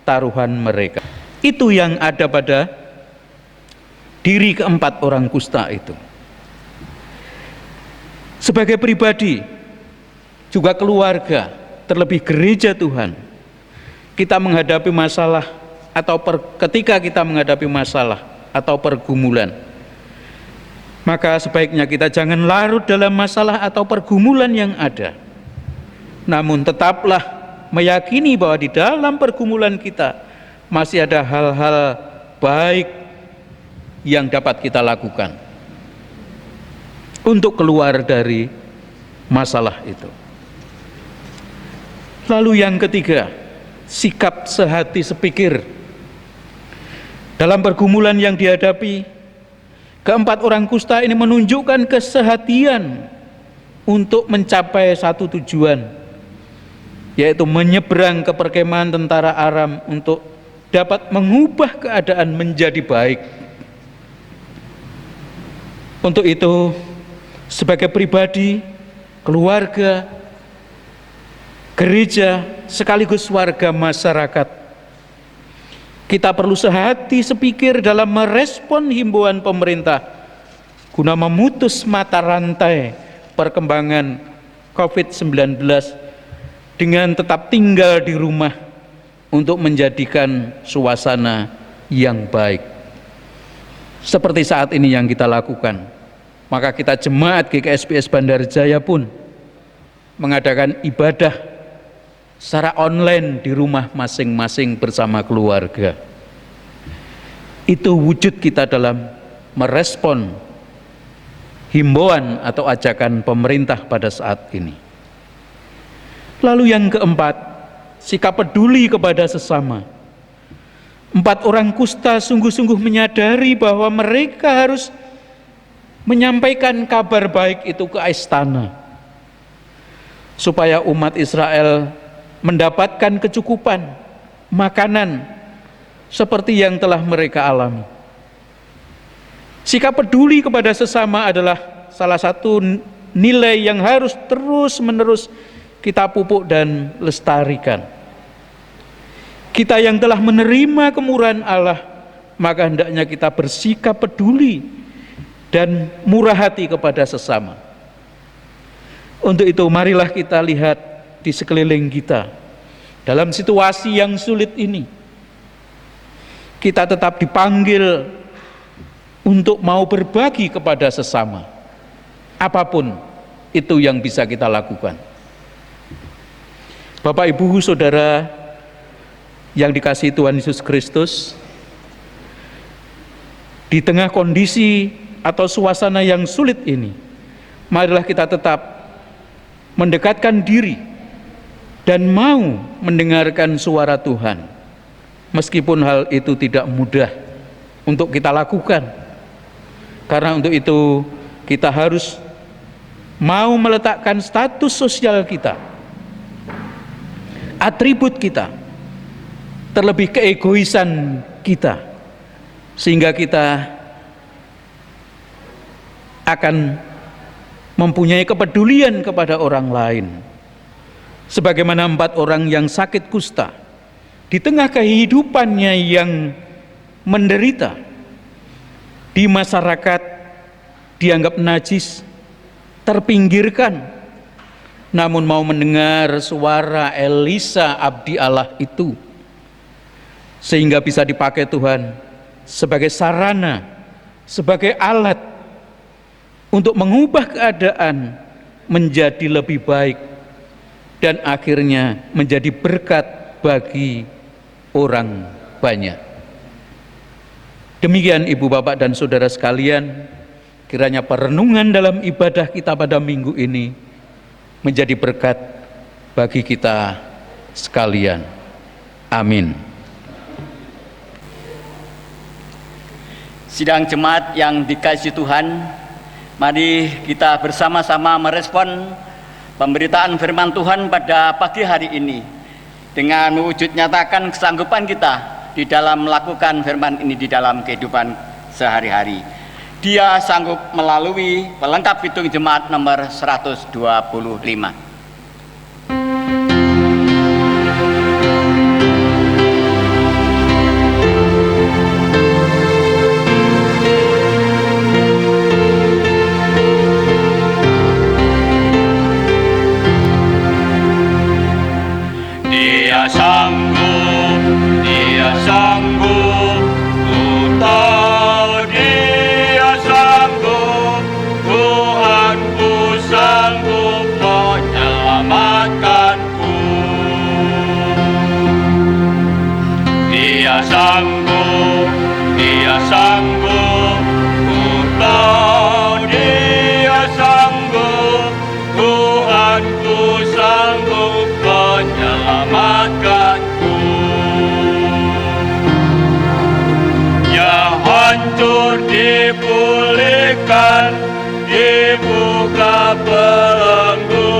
taruhan mereka. Itu yang ada pada diri keempat orang kusta itu. Sebagai pribadi, juga keluarga, terlebih gereja Tuhan, kita menghadapi masalah atau ketika kita menghadapi masalah atau pergumulan, maka sebaiknya kita jangan larut dalam masalah atau pergumulan yang ada. Namun tetaplah meyakini bahwa di dalam pergumulan kita masih ada hal-hal baik yang dapat kita lakukan untuk keluar dari masalah itu. Lalu yang ketiga, sikap sehati sepikir. Dalam pergumulan yang dihadapi, keempat orang kusta ini menunjukkan kesehatian untuk mencapai satu tujuan, yaitu menyeberang ke perkemahan tentara Aram untuk dapat mengubah keadaan menjadi baik. Untuk itu, sebagai pribadi, keluarga, gereja, sekaligus warga masyarakat, kita perlu sehati sepikir dalam merespon himbauan pemerintah guna memutus mata rantai perkembangan COVID-19 dengan tetap tinggal di rumah untuk menjadikan suasana yang baik. Seperti saat ini yang kita lakukan, maka kita jemaat GKSBS Bandarjaya pun mengadakan ibadah secara online di rumah masing-masing bersama keluarga. Itu wujud kita dalam merespon himbauan atau ajakan pemerintah pada saat ini. Lalu yang keempat, sikap peduli kepada sesama. Empat orang kusta sungguh-sungguh menyadari bahwa mereka harus menyampaikan kabar baik itu ke istana, supaya umat Israel mendapatkan kecukupan makanan seperti yang telah mereka alami. Sikap peduli kepada sesama adalah salah satu nilai yang harus terus-menerus kita pupuk dan lestarikan. Kita yang telah menerima kemurahan Allah, maka hendaknya kita bersikap peduli dan murah hati kepada sesama. Untuk itu marilah kita lihat di sekeliling kita. Dalam situasi yang sulit ini, kita tetap dipanggil untuk mau berbagi kepada sesama. Apapun itu yang bisa kita lakukan. Bapak, Ibu, Saudara, yang dikasihi Tuhan Yesus Kristus, di tengah kondisi atau suasana yang sulit ini, marilah kita tetap mendekatkan diri dan mau mendengarkan suara Tuhan, meskipun hal itu tidak mudah untuk kita lakukan. Karena untuk itu kita harus mau meletakkan status sosial kita, atribut kita, terlebih keegoisan kita, sehingga kita akan mempunyai kepedulian kepada orang lain. Sebagaimana 4 orang yang sakit kusta, di tengah kehidupannya yang menderita, di masyarakat dianggap najis, terpinggirkan, namun mau mendengar suara Elisa abdi Allah itu, sehingga bisa dipakai Tuhan sebagai sarana, sebagai alat untuk mengubah keadaan menjadi lebih baik dan akhirnya menjadi berkat bagi orang banyak. Demikian Ibu, Bapak, dan Saudara sekalian, kiranya perenungan dalam ibadah kita pada minggu ini menjadi berkat bagi kita sekalian. Amin. Sidang jemaat yang dikasihi Tuhan, mari kita bersama-sama merespon pemberitaan firman Tuhan pada pagi hari ini dengan mewujud nyatakan kesanggupan kita di dalam melakukan firman ini di dalam kehidupan sehari-hari. Dia sanggup melalui pelengkap hitung jemaat nomor 125. Dia sanggup, ku tahu Dia sanggup, Tuhanku sanggup menyelamatkanku. Dia sanggup, ku tahu Dia sanggup, Tuhanku sanggup menyelamatkanku. Yang hancur dipulihkan, dibuka belenggu,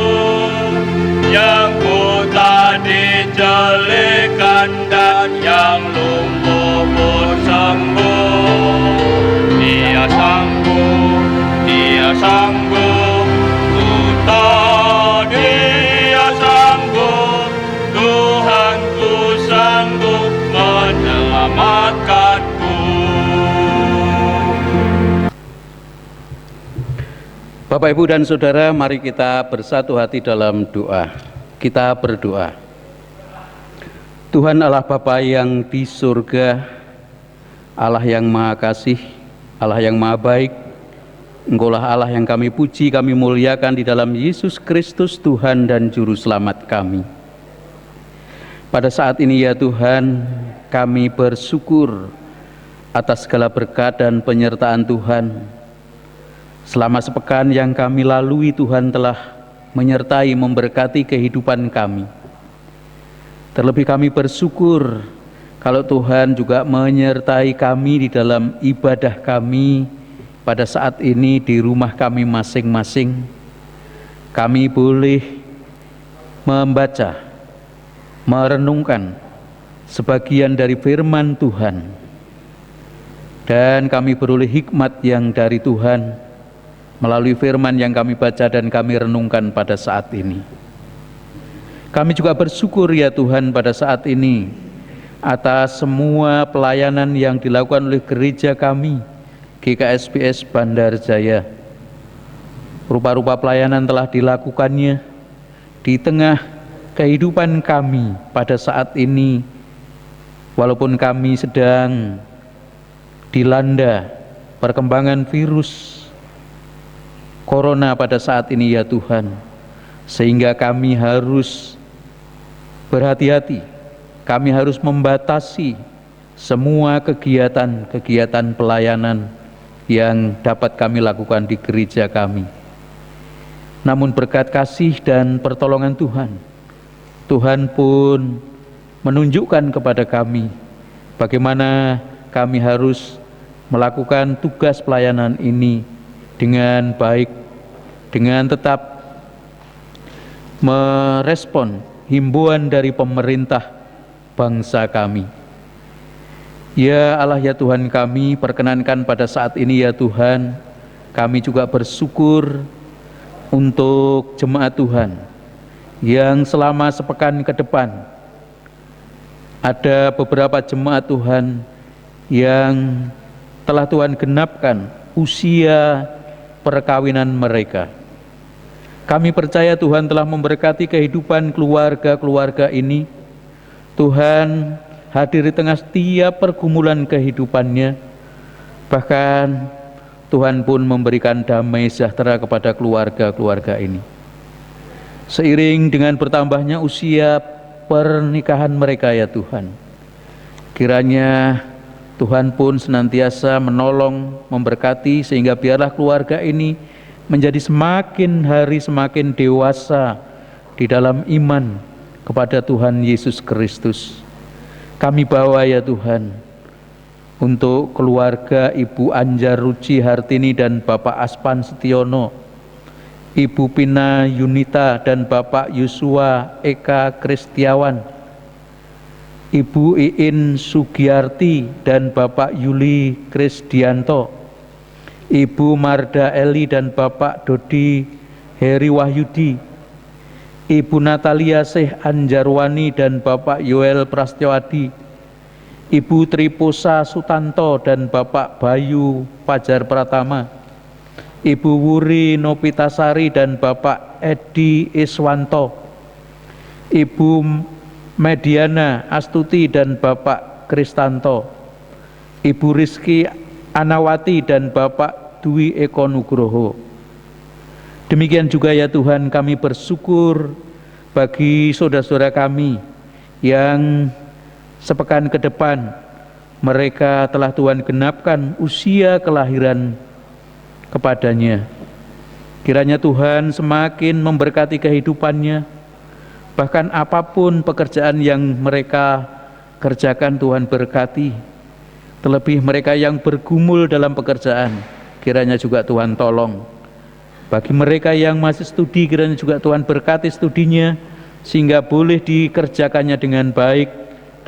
yang buta dijelikan, dan yang lumpuh pun sembuh. Dia sanggup, ku tahu Dia sanggup, Tuhanku sanggup menyelamatkanku. Bapak, Ibu, dan Saudara, mari kita bersatu hati dalam doa. Kita berdoa. Tuhan Allah Bapa yang di surga, Allah yang Maha Kasih, Allah yang Maha Baik, Engkaulah Allah yang kami puji, kami muliakan di dalam Yesus Kristus, Tuhan dan Juru Selamat kami. Pada saat ini ya Tuhan, kami bersyukur atas segala berkat dan penyertaan Tuhan. Selama sepekan yang kami lalui, Tuhan telah menyertai, memberkati kehidupan kami. Terlebih kami bersyukur kalau Tuhan juga menyertai kami di dalam ibadah kami pada saat ini di rumah kami masing-masing. Kami boleh membaca, merenungkan sebagian dari firman Tuhan, dan kami beroleh hikmat yang dari Tuhan melalui firman yang kami baca dan kami renungkan pada saat ini. Kami juga bersyukur ya Tuhan pada saat ini atas semua pelayanan yang dilakukan oleh gereja kami, GKSBS Bandar Jaya. Rupa-rupa pelayanan telah dilakukannya di tengah kehidupan kami pada saat ini, walaupun kami sedang dilanda perkembangan virus Corona pada saat ini ya Tuhan, sehingga kami harus berhati-hati kami harus membatasi semua kegiatan-kegiatan pelayanan yang dapat kami lakukan di gereja kami. Namun berkat kasih dan pertolongan Tuhan, Tuhan pun menunjukkan kepada kami bagaimana kami harus melakukan tugas pelayanan ini dengan baik, dengan tetap merespon himbauan dari pemerintah bangsa kami. Ya Allah, ya Tuhan kami, perkenankan pada saat ini ya Tuhan, kami juga bersyukur untuk jemaat Tuhan yang selama sepekan ke depan ada beberapa jemaat Tuhan yang telah Tuhan genapkan usia perkawinan mereka. Kami percaya Tuhan telah memberkati kehidupan keluarga-keluarga ini. Tuhan hadir di tengah setiap pergumulan kehidupannya. Bahkan Tuhan pun memberikan damai sejahtera kepada keluarga-keluarga ini. Seiring dengan bertambahnya usia pernikahan mereka ya Tuhan, kiranya Tuhan pun senantiasa menolong, memberkati, sehingga biarlah keluarga ini menjadi semakin hari semakin dewasa di dalam iman kepada Tuhan Yesus Kristus. Kami bawa ya Tuhan untuk keluarga Ibu Anjar Ruci Hartini dan Bapak Aspan Setiono, Ibu Pina Yunita dan Bapak Yusua Eka Kristiawan, Ibu Iin Sugiyarti dan Bapak Yuli Krisdianto, Ibu Marda Eli dan Bapak Dodi Heri Wahyudi, Ibu Natalia Syekh Anjarwani dan Bapak Yoel Prastyowadi, Ibu Triposa Sutanto dan Bapak Bayu Fajar Pratama, Ibu Wuri Nopitasari dan Bapak Edi Iswanto, Ibu Mediana Astuti dan Bapak Kristanto, Ibu Rizky Anawati dan Bapak Dwi Eko Nugroho. Demikian juga ya Tuhan, kami bersyukur bagi saudara-saudara kami yang sepekan ke depan mereka telah Tuhan genapkan usia kelahiran kepadanya. Kiranya Tuhan semakin memberkati kehidupannya, bahkan apapun pekerjaan yang mereka kerjakan Tuhan berkati. Terlebih mereka yang bergumul dalam pekerjaan, kiranya juga Tuhan tolong. Bagi mereka yang masih studi, kiranya juga Tuhan berkati studinya, sehingga boleh dikerjakannya dengan baik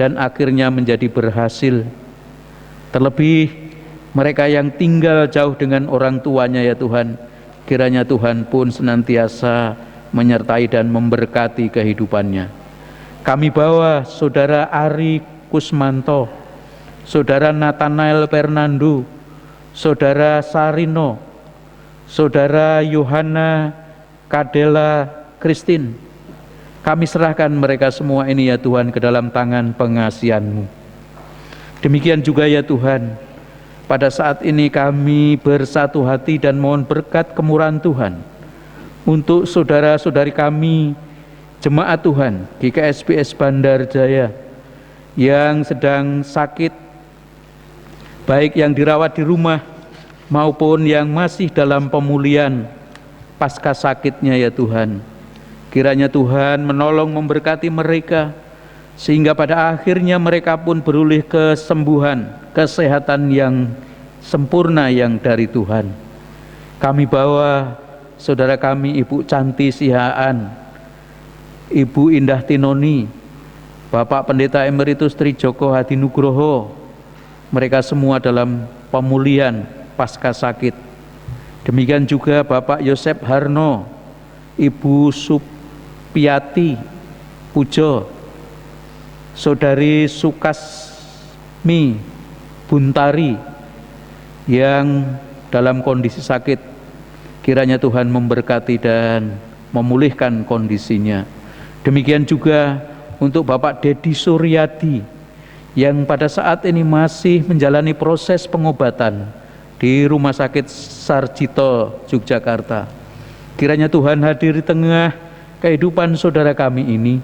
dan akhirnya menjadi berhasil. Terlebih mereka yang tinggal jauh dengan orang tuanya ya Tuhan, kiranya Tuhan pun senantiasa menyertai dan memberkati kehidupannya. Kami bawa Saudara Ari Kusmanto, Saudara Nathanael Fernando, Saudara Sarino, Saudara Yohana Kadela Kristin. Kami serahkan mereka semua ini ya Tuhan ke dalam tangan pengasihan-Mu. Demikian juga ya Tuhan, pada saat ini kami bersatu hati dan mohon berkat kemurahan Tuhan untuk saudara-saudari kami, jemaat Tuhan GKSBS Bandar Jaya yang sedang sakit, baik yang dirawat di rumah maupun yang masih dalam pemulihan pasca sakitnya ya Tuhan. Kiranya Tuhan menolong memberkati mereka, sehingga pada akhirnya mereka pun beroleh kesembuhan, kesehatan yang sempurna yang dari Tuhan. Kami bawa saudara kami Ibu Canti Sihaan, Ibu Indah Tinoni, Bapak Pendeta Emeritus Tri Joko Hadinugroho, mereka semua dalam pemulihan pasca sakit. Demikian juga Bapak Yosep Harno, Ibu Supiati Pujo, Saudari Sukasmi Buntari yang dalam kondisi sakit. Kiranya Tuhan memberkati dan memulihkan kondisinya. Demikian juga untuk Bapak Dedi Suryadi yang pada saat ini masih menjalani proses pengobatan di Rumah Sakit Sarjito, Yogyakarta. Kiranya Tuhan hadir di tengah kehidupan saudara kami ini.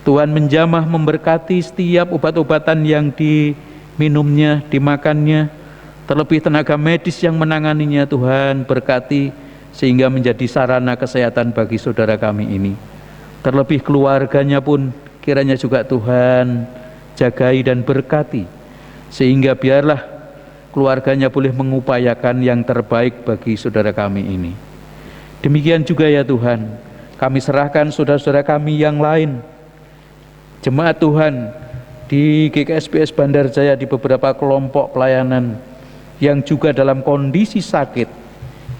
Tuhan menjamah memberkati setiap obat-obatan yang diminumnya, dimakannya, terlebih tenaga medis yang menanganinya. Tuhan berkati sehingga menjadi sarana kesehatan bagi saudara kami ini. Terlebih keluarganya pun kiranya juga Tuhan jagai dan berkati, sehingga biarlah keluarganya boleh mengupayakan yang terbaik bagi saudara kami ini. Demikian juga ya Tuhan, kami serahkan saudara-saudara kami yang lain, jemaat Tuhan di GKSBS Bandar Jaya, di beberapa kelompok pelayanan yang juga dalam kondisi sakit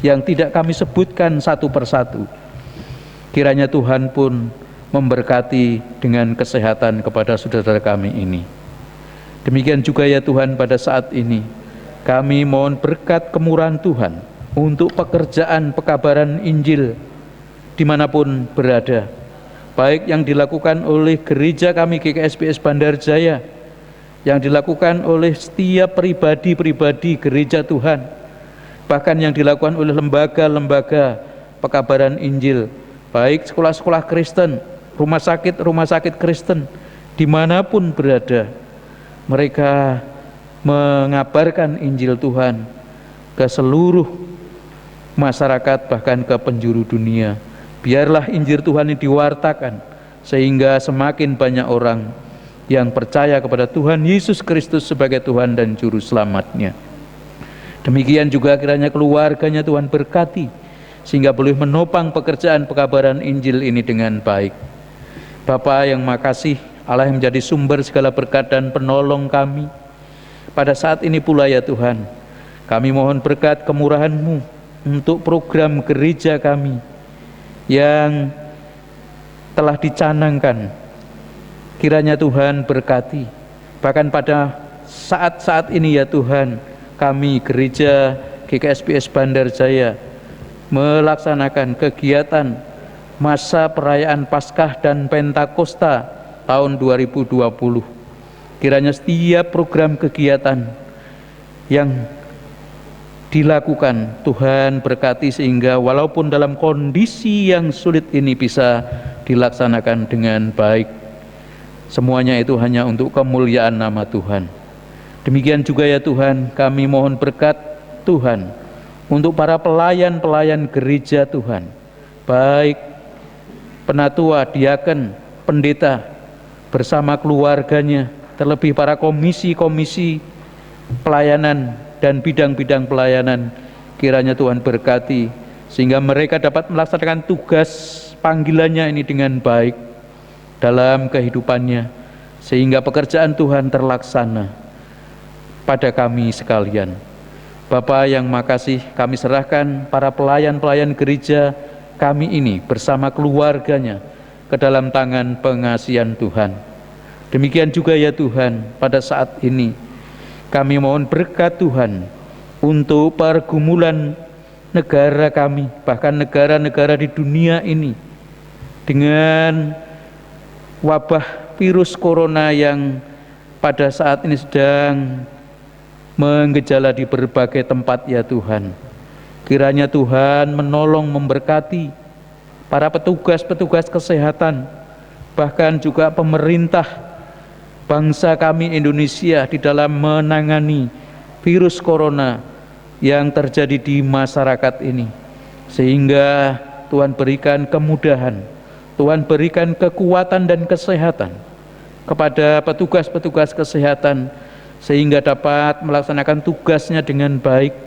yang tidak kami sebutkan satu persatu. Kiranya Tuhan pun memberkati dengan kesehatan kepada saudara kami ini. Demikian juga ya Tuhan, pada saat ini kami mohon berkat kemurahan Tuhan untuk pekerjaan pekabaran Injil dimanapun berada, baik yang dilakukan oleh gereja kami GKSBS Bandar Jaya, yang dilakukan oleh setiap pribadi-pribadi gereja Tuhan, bahkan yang dilakukan oleh lembaga-lembaga pekabaran Injil, baik sekolah-sekolah Kristen, rumah sakit Kristen, dimanapun berada, mereka mengabarkan Injil Tuhan ke seluruh masyarakat, bahkan ke penjuru dunia. Biarlah Injil Tuhan ini diwartakan, sehingga semakin banyak orang yang percaya kepada Tuhan Yesus Kristus sebagai Tuhan dan Juru Selamatnya. Demikian juga kiranya keluarganya Tuhan berkati, sehingga boleh menopang pekerjaan pekabaran Injil ini dengan baik. Bapa yang makasih, Allah yang menjadi sumber segala berkat dan penolong kami, pada saat ini pula ya Tuhan, kami mohon berkat kemurahan-Mu untuk program gereja kami yang telah dicanangkan. Kiranya Tuhan berkati, bahkan pada saat-saat ini ya Tuhan, kami gereja GKSBS Bandar Jaya melaksanakan kegiatan masa perayaan Paskah dan Pentakosta tahun 2020. Kiranya setiap program kegiatan yang dilakukan Tuhan berkati, sehingga walaupun dalam kondisi yang sulit ini bisa dilaksanakan dengan baik. Semuanya itu hanya untuk kemuliaan nama Tuhan. Demikian juga ya Tuhan, kami mohon berkat Tuhan untuk para pelayan-pelayan gereja Tuhan, baik penatua, diaken, pendeta bersama keluarganya, terlebih para komisi-komisi pelayanan dan bidang-bidang pelayanan. Kiranya Tuhan berkati sehingga mereka dapat melaksanakan tugas panggilannya ini dengan baik dalam kehidupannya, sehingga pekerjaan Tuhan terlaksana pada kami sekalian. Bapa yang makasih, kami serahkan para pelayan-pelayan gereja kami ini bersama keluarganya ke dalam tangan pengasihan Tuhan. Demikian juga ya Tuhan, pada saat ini kami mohon berkat Tuhan untuk pergumulan negara kami, bahkan negara-negara di dunia ini, dengan wabah virus corona yang pada saat ini sedang menggejala di berbagai tempat ya Tuhan. Kiranya Tuhan menolong, memberkati para petugas-petugas kesehatan, bahkan juga pemerintah bangsa kami Indonesia di dalam menangani virus corona yang terjadi di masyarakat ini, sehingga Tuhan berikan kemudahan, Tuhan berikan kekuatan dan kesehatan kepada petugas-petugas kesehatan, sehingga dapat melaksanakan tugasnya dengan baik.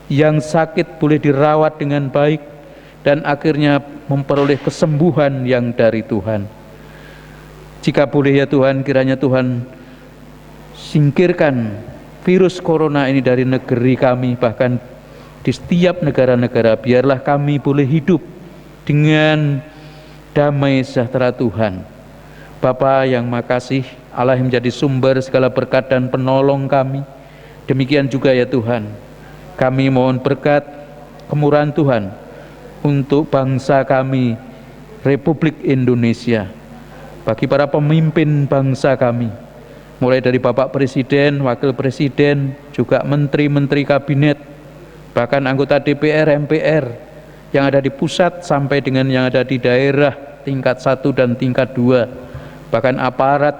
Yang sakit boleh dirawat dengan baik dan akhirnya memperoleh kesembuhan yang dari Tuhan. Jika boleh ya Tuhan, kiranya Tuhan singkirkan virus corona ini dari negeri kami, bahkan di setiap negara-negara. Biarlah kami boleh hidup dengan damai sejahtera Tuhan. Bapa yang makasih, Allah yang menjadi sumber segala berkat dan penolong kami. Demikian juga ya Tuhan, kami mohon berkat kemurahan Tuhan untuk bangsa kami, Republik Indonesia, bagi para pemimpin bangsa kami, mulai dari Bapak Presiden, Wakil Presiden, juga menteri-menteri kabinet, bahkan anggota DPR, MPR yang ada di pusat sampai dengan yang ada di daerah tingkat 1 dan tingkat 2. bahkan aparat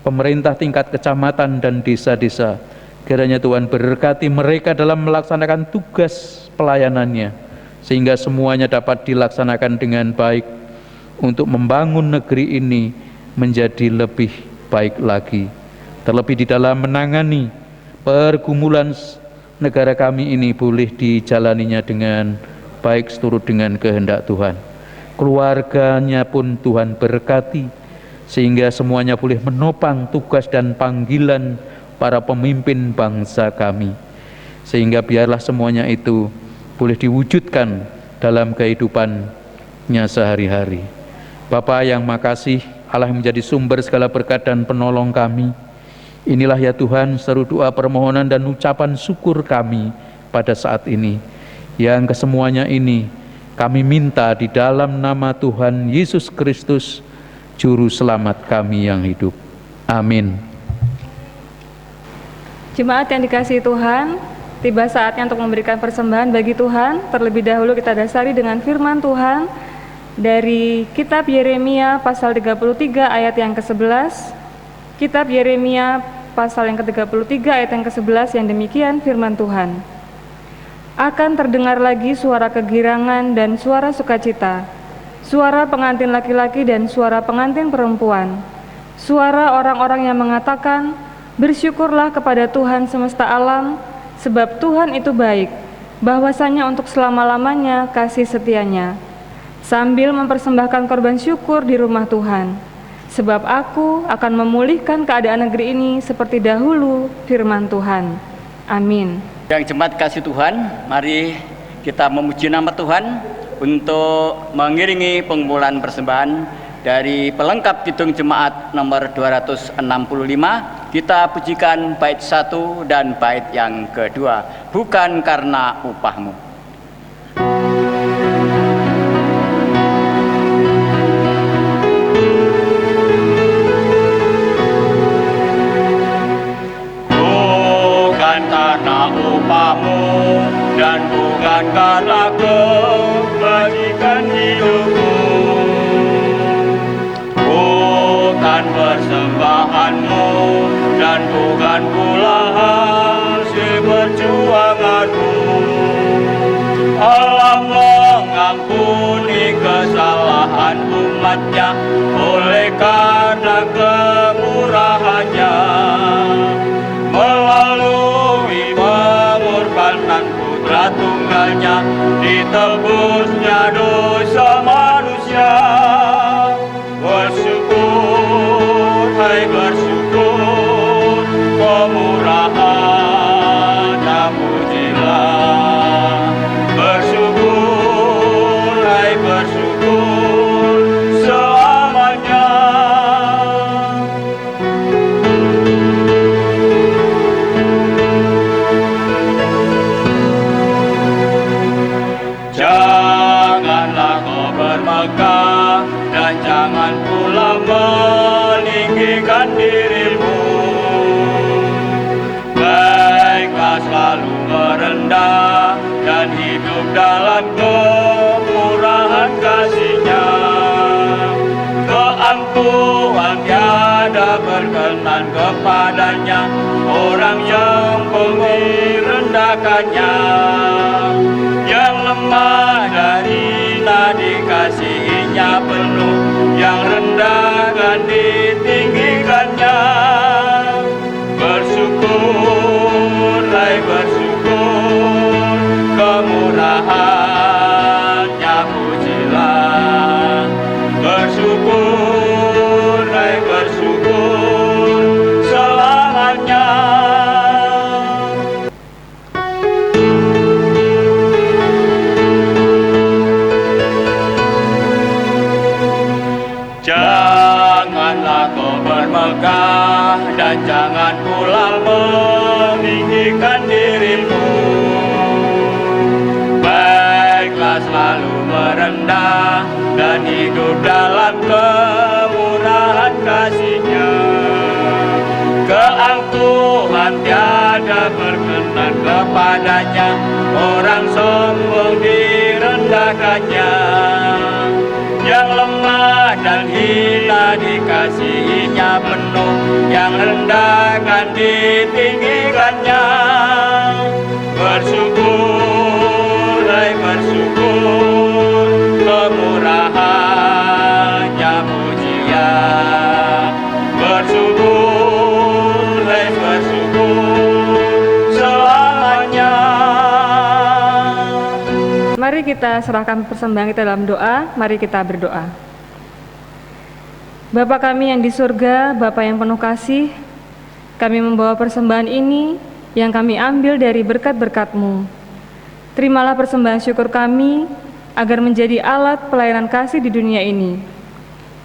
pemerintah tingkat kecamatan dan desa-desa. Kiranya Tuhan berkati mereka dalam melaksanakan tugas pelayanannya, sehingga semuanya dapat dilaksanakan dengan baik untuk membangun negeri ini menjadi lebih baik lagi. Terlebih di dalam menangani pergumulan negara kami ini boleh dijalaninya dengan baik seturut dengan kehendak Tuhan. Keluarganya pun Tuhan berkati, sehingga semuanya boleh menopang tugas dan panggilan para pemimpin bangsa kami, sehingga biarlah semuanya itu boleh diwujudkan dalam kehidupannya sehari-hari. Bapa yang makasih, Allah yang menjadi sumber segala berkat dan penolong kami, inilah ya Tuhan seru doa permohonan dan ucapan syukur kami pada saat ini, yang kesemuanya ini kami minta di dalam nama Tuhan Yesus Kristus, Juru Selamat kami yang hidup. Amin. Jemaat yang dikasihi Tuhan, tiba saatnya untuk memberikan persembahan bagi Tuhan. Terlebih dahulu kita dasari dengan firman Tuhan dari kitab Yeremia pasal 33 ayat yang ke-11. Kitab Yeremia pasal yang ke-33 ayat yang ke-11 yang demikian firman Tuhan. Akan terdengar lagi suara kegirangan dan suara sukacita, suara pengantin laki-laki dan suara pengantin perempuan, suara orang-orang yang mengatakan, bersyukurlah kepada Tuhan semesta alam, sebab Tuhan itu baik, bahwasanya untuk selama-lamanya kasih setianya. Sambil mempersembahkan korban syukur di rumah Tuhan, sebab aku akan memulihkan keadaan negeri ini seperti dahulu, firman Tuhan. Amin. Yang jemaat kasih Tuhan, mari kita memuji nama Tuhan untuk mengiringi pengumpulan persembahan dari pelengkap kidung jemaat nomor 265. Kita pujikan bait 1 dan bait yang kedua, bukan karena upahmu. Bukan karena upahmu dan bukan karena kebajikan hidupmu, bukan persembahanmu dan bukan pula hasil perjuanganmu. Allah mengampuni kesalahan umatnya oleh karena kemurahannya, melalui pengorbanan putra tunggalnya ditebusnya dosa manusia. Bersyukur, hai bersyukur, kemurahan-Nya pujilah. Bersyukur, hai bersyukur, selamanya. Janganlah kau bermegah dan jangan pula meninggikan dirimu. Baiklah selalu merendah dan hidup dalam kemurahan kasih-Nya. Keangkuhan tiada berkenan kepadanya, orang yang merendahkannya. Yang lemah dan hina dikasihinya penuh, yang rendah dan ditinggikannya. Bersyukur, hai bersyukur, kemurahan-Nya pujilah. Bersyukur, hai bersyukur, selamanya. Janganlah kau bermegah dan jangan pula meninggikan dirimu. Baiklah selalu merendah dan hidup dalam kemurahan kasih-Nya. Keangkuhan tiada berkenan kepadanya, orang sombong direndahkannya. Yang lemah dan hina dikasihinya hanya penuh, yang rendah kan ditinggikannya. Bersyukur, hai bersyukur, kemurahannya pujian. Bersyukur, hai bersyukur, selamanya. Mari kita serahkan persembahan kita dalam doa. Mari kita berdoa. Bapa kami yang di surga, Bapa yang penuh kasih, kami membawa persembahan ini yang kami ambil dari berkat-berkat-Mu. Terimalah persembahan syukur kami agar menjadi alat pelayanan kasih di dunia ini.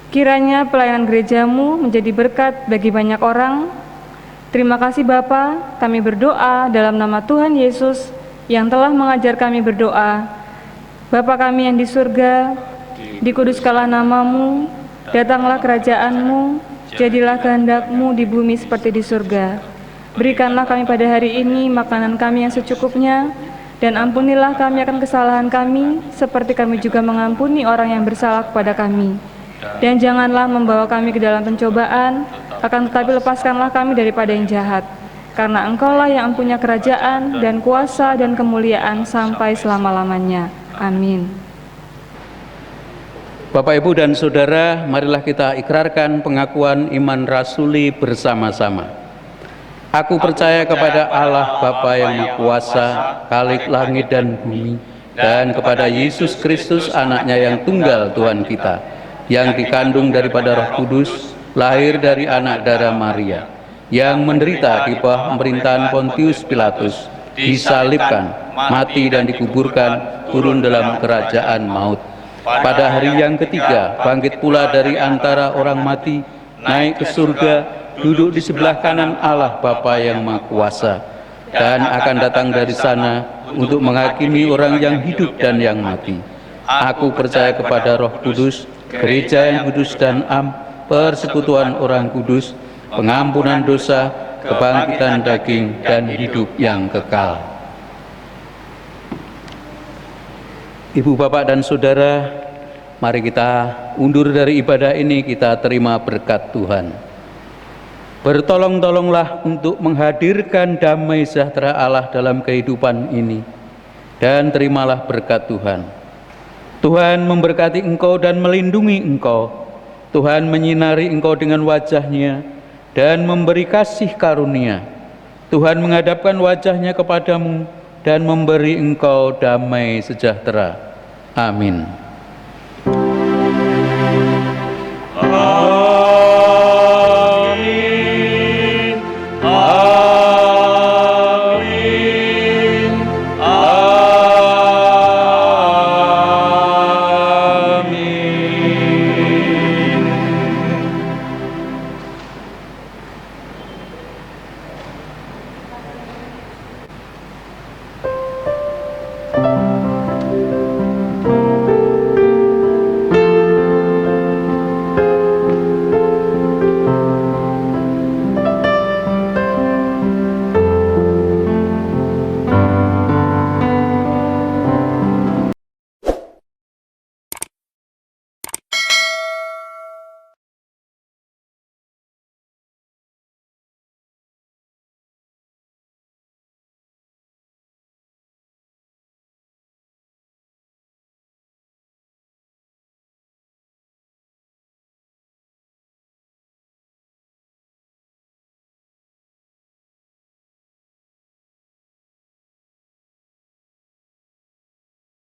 Kiranya pelayanan gereja-Mu menjadi berkat bagi banyak orang. Terima kasih Bapa, kami berdoa dalam nama Tuhan Yesus yang telah mengajar kami berdoa. Bapa kami yang di surga, dikuduskanlah nama-Mu, datanglah kerajaan-Mu, jadilah kehendak-Mu di bumi seperti di surga. Berikanlah kami pada hari ini makanan kami yang secukupnya, dan ampunilah kami akan kesalahan kami, seperti kami juga mengampuni orang yang bersalah kepada kami. Dan janganlah membawa kami ke dalam pencobaan, akan tetapi lepaskanlah kami daripada yang jahat. Karena Engkaulah yang mempunyai kerajaan dan kuasa dan kemuliaan sampai selama-lamanya. Amin. Bapak, Ibu, dan Saudara, marilah kita ikrarkan pengakuan iman rasuli bersama-sama. Aku percaya kepada Allah Bapa yang Maha Kuasa, Khalik langit dan bumi, dan kepada Yesus Kristus anaknya yang tunggal Tuhan kita, yang dikandung daripada Roh Kudus, lahir dari anak darah Maria, yang menderita di bawah pemerintahan Pontius Pilatus, disalibkan, mati dan dikuburkan, turun dalam kerajaan maut. Pada hari yang ketiga, bangkit pula dari antara orang mati, naik ke surga, duduk di sebelah kanan Allah Bapa yang Maha Kuasa, dan akan datang dari sana untuk menghakimi orang yang hidup dan yang mati. Aku percaya kepada Roh Kudus, gereja yang kudus dan am, persekutuan orang kudus, pengampunan dosa, kebangkitan daging, dan hidup yang kekal. Ibu, Bapak, dan Saudara, mari kita undur dari ibadah ini, kita terima berkat Tuhan. Bertolong-tolonglah untuk menghadirkan damai sejahtera Allah dalam kehidupan ini, dan terimalah berkat Tuhan. Tuhan memberkati engkau dan melindungi engkau. Tuhan menyinari engkau dengan wajah-Nya dan memberi kasih karunia. Tuhan menghadapkan wajah-Nya kepadamu dan memberi engkau damai sejahtera. Amin.